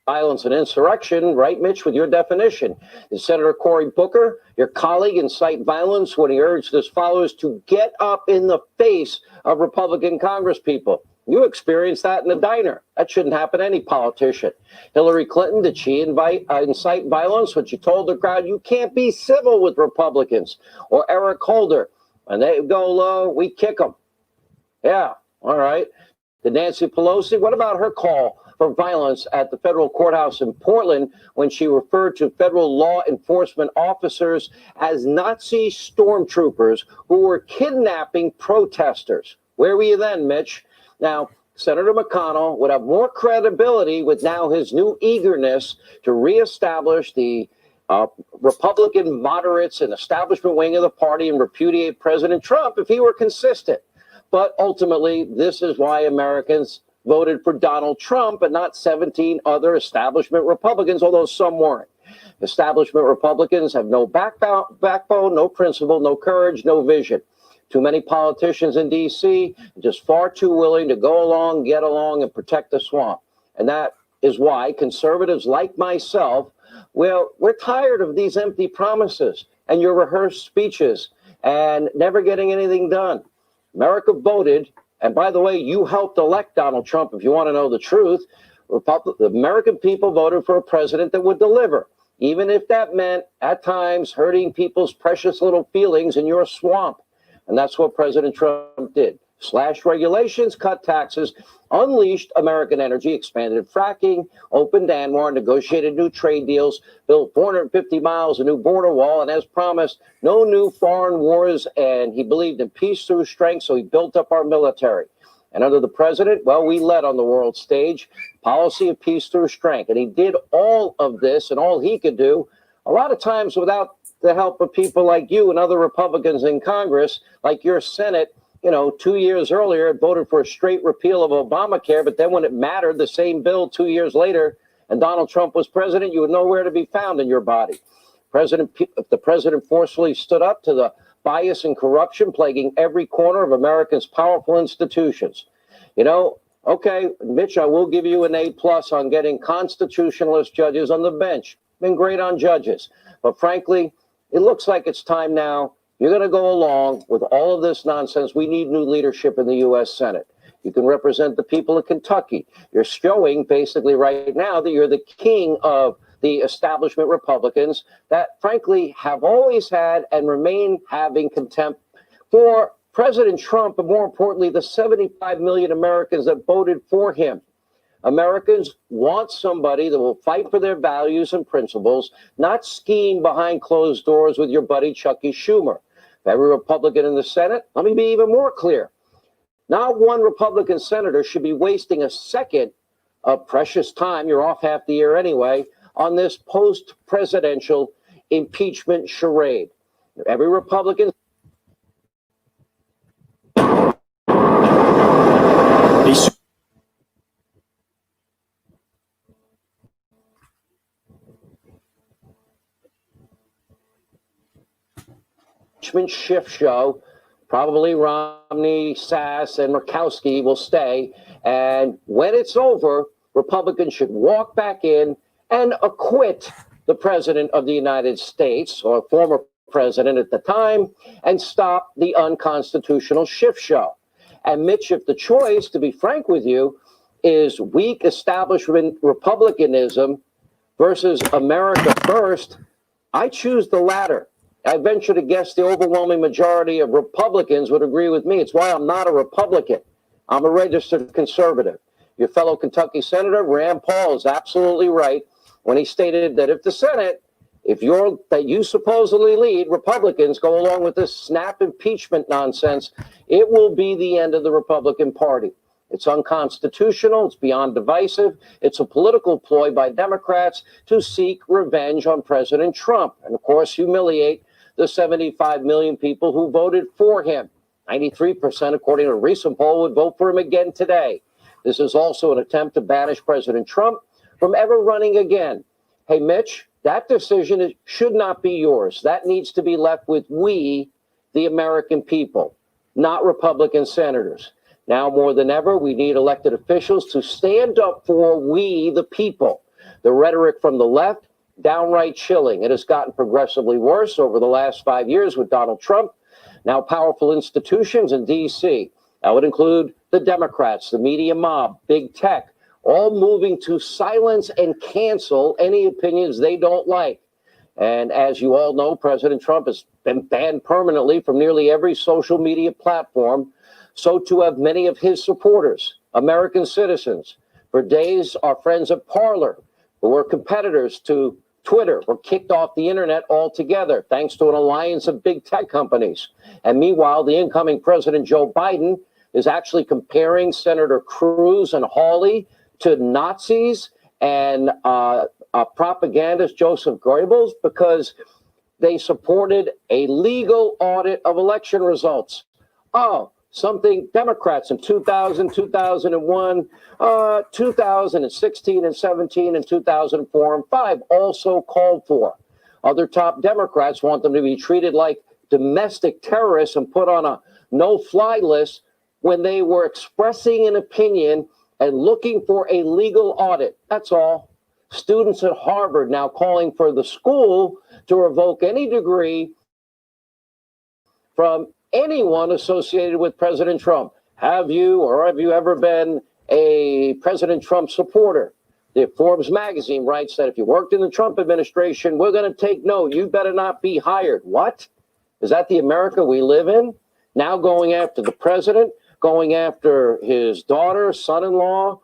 violence and insurrection, right, Mitch, with your definition? Did Senator Cory Booker, your colleague, incite violence when he urged his followers to get up in the face of Republican congresspeople? You experienced that in the diner. That shouldn't happen to any politician. Hillary Clinton, did she incite violence when she told the crowd, you can't be civil with Republicans? Or Eric Holder, when they go low, we kick them. Yeah, all right. Did Nancy Pelosi, what about her call for violence at the federal courthouse in Portland when she referred to federal law enforcement officers as Nazi stormtroopers who were kidnapping protesters? Where were you then, Mitch? Now, Senator McConnell would have more credibility with now his new eagerness to reestablish the Republican moderates and establishment wing of the party and repudiate President Trump if he were consistent. But ultimately, this is why Americans voted for Donald Trump and not 17 other establishment Republicans, although some weren't. Establishment Republicans have no backbone, no principle, no courage, no vision. Too many politicians in D.C. just far too willing to go along, get along, and protect the swamp. And that is why conservatives like myself Well, we're tired of these empty promises and your rehearsed speeches and never getting anything done. America voted, and by the way, you helped elect Donald Trump, if you want to know the truth. The American people voted for a president that would deliver, even if that meant, at times, hurting people's precious little feelings in your swamp. And that's what President Trump did. Slashed regulations, cut taxes, unleashed American energy, expanded fracking, opened ANWR, negotiated new trade deals, built 450 miles of new border wall, and as promised, no new foreign wars, and he believed in peace through strength, so he built up our military. And under the president, well, we led on the world stage, policy of peace through strength. And he did all of this, and all he could do, a lot of times without the help of people like you and other Republicans in Congress, like your Senate. 2 years earlier, it voted for a straight repeal of Obamacare, but then when it mattered, the same bill 2 years later, and Donald Trump was president, you were nowhere to be found in your body. The president forcefully stood up to the bias and corruption plaguing every corner of America's powerful institutions. Okay, Mitch, I will give you an A+ on getting constitutionalist judges on the bench. Been great on judges. But frankly, it looks like it's time now. You're going to go along with all of this nonsense. We need new leadership in the U.S. Senate. You can represent the people of Kentucky. You're showing basically right now that you're the king of the establishment Republicans that, frankly, have always had and remain having contempt for President Trump, but more importantly, the 75 million Americans that voted for him. Americans want somebody that will fight for their values and principles, not scheme behind closed doors with your buddy Chucky Schumer. Every Republican in the Senate, let me be even more clear. Not one Republican senator should be wasting a second of precious time, you're off half the year anyway, on this post-presidential impeachment charade. Every Republican shift show, probably Romney, Sass, and Murkowski will stay. And when it's over, Republicans should walk back in and acquit the president of the United States, or former president at the time, and stop the unconstitutional shift show. And Mitch, if the choice, to be frank with you, is weak establishment republicanism versus America first, I choose the latter. I venture to guess the overwhelming majority of Republicans would agree with me. It's why I'm not a Republican. I'm a registered conservative. Your fellow Kentucky Senator, Rand Paul, is absolutely right when he stated that if the Senate, that you supposedly lead, Republicans go along with this snap impeachment nonsense, it will be the end of the Republican Party. It's unconstitutional. It's beyond divisive. It's a political ploy by Democrats to seek revenge on President Trump and, of course, humiliate the 75 million people who voted for him. 93%, according to a recent poll, would vote for him again today. This is also an attempt to banish President Trump from ever running again. Hey, Mitch, that decision should not be yours. That needs to be left with we, the American people, not Republican senators. Now more than ever, we need elected officials to stand up for we, the people. The rhetoric from the left, downright chilling. It has gotten progressively worse over the last 5 years with Donald Trump. Now powerful institutions in D.C. That would include the Democrats, the media mob, big tech, all moving to silence and cancel any opinions they don't like. And as you all know, President Trump has been banned permanently from nearly every social media platform. So too have many of his supporters, American citizens. For days, our friends at Parler, who were competitors to Twitter, were kicked off the internet altogether, thanks to an alliance of big tech companies. And meanwhile, the incoming President Joe Biden is actually comparing Senator Cruz and Hawley to Nazis and propagandist Joseph Goebbels because they supported a legal audit of election results. Oh, something Democrats in 2000, 2001, 2016 and 17 and 2004 and 5 also called for. Other top Democrats want them to be treated like domestic terrorists and put on a no-fly list when they were expressing an opinion and looking for a legal audit. That's all. Students at Harvard now calling for the school to revoke any degree from anyone associated with President Trump. Have you ever been a President Trump supporter? The Forbes magazine writes that if you worked in the Trump administration, we're going to take note. You better not be hired. What? Is that the America we live in? Now going after the president, going after his daughter, son-in-law,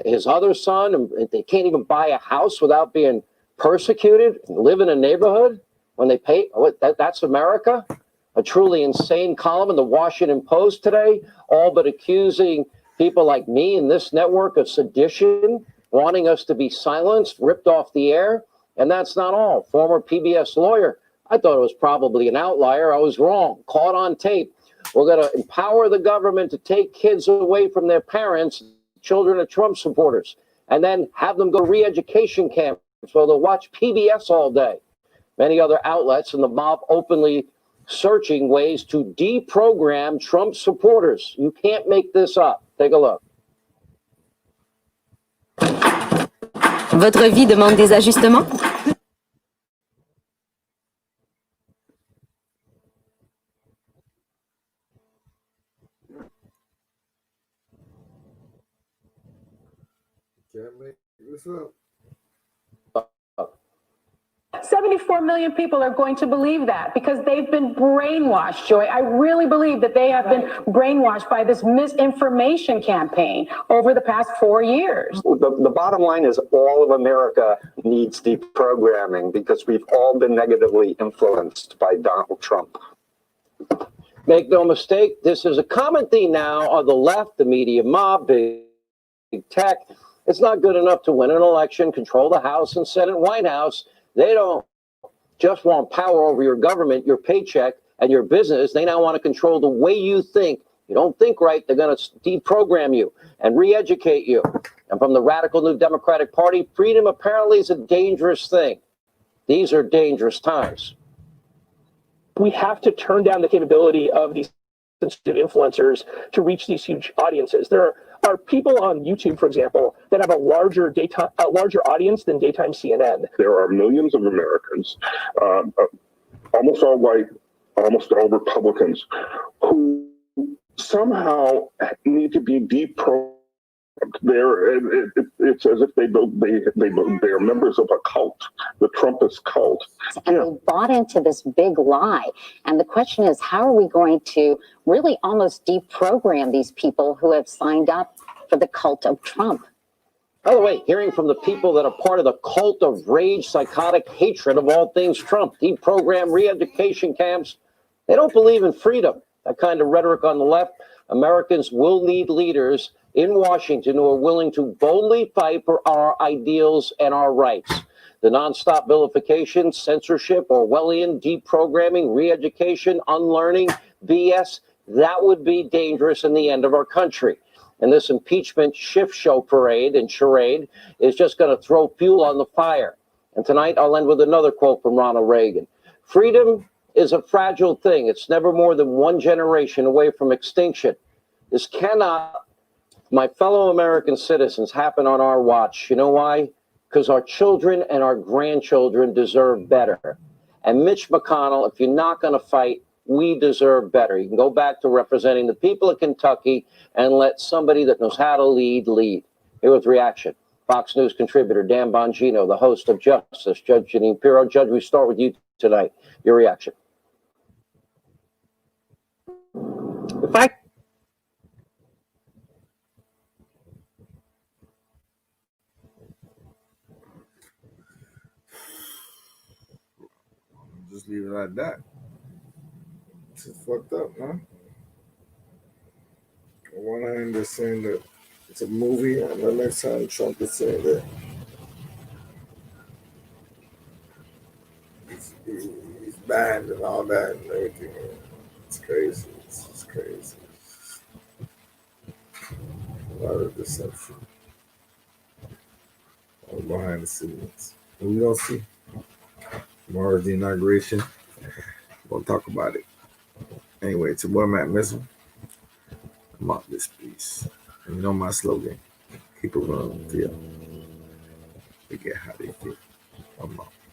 his other son, and they can't even buy a house without being persecuted, live in a neighborhood when they pay. That's America? A truly insane column in the Washington Post today, all but accusing people like me and this network of sedition, wanting us to be silenced, ripped off the air. And that's not all. Former PBS lawyer, I thought it was probably an outlier. I was wrong. Caught on tape. We're going to empower the government to take kids away from their parents, children of Trump supporters, and then have them go to re-education camps so they'll watch PBS all day. Many other outlets and the mob openly searching ways to deprogram Trump supporters. You can't make this up. Take a look. Votre vie demande des ajustements? Can't make this up. 74 million people are going to believe that because they've been brainwashed, Joy. I really believe that they have been brainwashed by this misinformation campaign over the past 4 years. The bottom line is all of America needs deprogramming because we've all been negatively influenced by Donald Trump. Make no mistake, this is a common theme now on the left, the media mob, big tech. It's not good enough to win an election, control the House and Senate, White House. They don't just want power over your government, your paycheck, and your business. They now want to control the way you think. You don't think right, they're going to deprogram you and re-educate you. And from the radical New Democratic Party, freedom apparently is a dangerous thing. These are dangerous times. We have to turn down the capability of these sensitive influencers to reach these huge audiences. There are people on YouTube, for example, that have a larger audience than daytime CNN. There are millions of Americans, almost all white, almost all Republicans, who somehow need to be deprogrammed. It's as if they are members of a cult, the Trumpist cult. And they bought into this big lie. And the question is, how are we going to really almost deprogram these people who have signed up for the cult of Trump? By the way, hearing from the people that are part of the cult of rage, psychotic hatred of all things Trump, deprogram re-education camps, they don't believe in freedom. That kind of rhetoric on the left. Americans will need leaders in Washington who are willing to boldly fight for our ideals and our rights. The nonstop vilification, censorship, Orwellian deprogramming, re-education, unlearning, BS, that would be dangerous in the end of our country. And this impeachment shift show parade and charade is just going to throw fuel on the fire. And tonight I'll end with another quote from Ronald Reagan. Freedom is a fragile thing. It's never more than one generation away from extinction. This cannot, my fellow American citizens, happen on our watch. You know why? Because our children and our grandchildren deserve better. And Mitch McConnell, if you're not going to fight, we deserve better. You can go back to representing the people of Kentucky and let somebody that knows how to lead. Here with reaction. Fox News contributor Dan Bongino, the host of Justice, Judge Jeanine Pirro. Judge, we start with you tonight. Your reaction. If I just leave it like that. It's fucked up, man. On one hand, they're saying that it's a movie, and the next time Trump is saying that he's banned and all that and everything. It's crazy. It's crazy. A lot of deception. All behind the scenes. And we don't see. Tomorrow's the inauguration. We'll talk about it. Anyway, it's your boy Matt Missile. I'm out this piece. And you know my slogan. Keep it rolling. Yeah. forget how they feel. I'm out.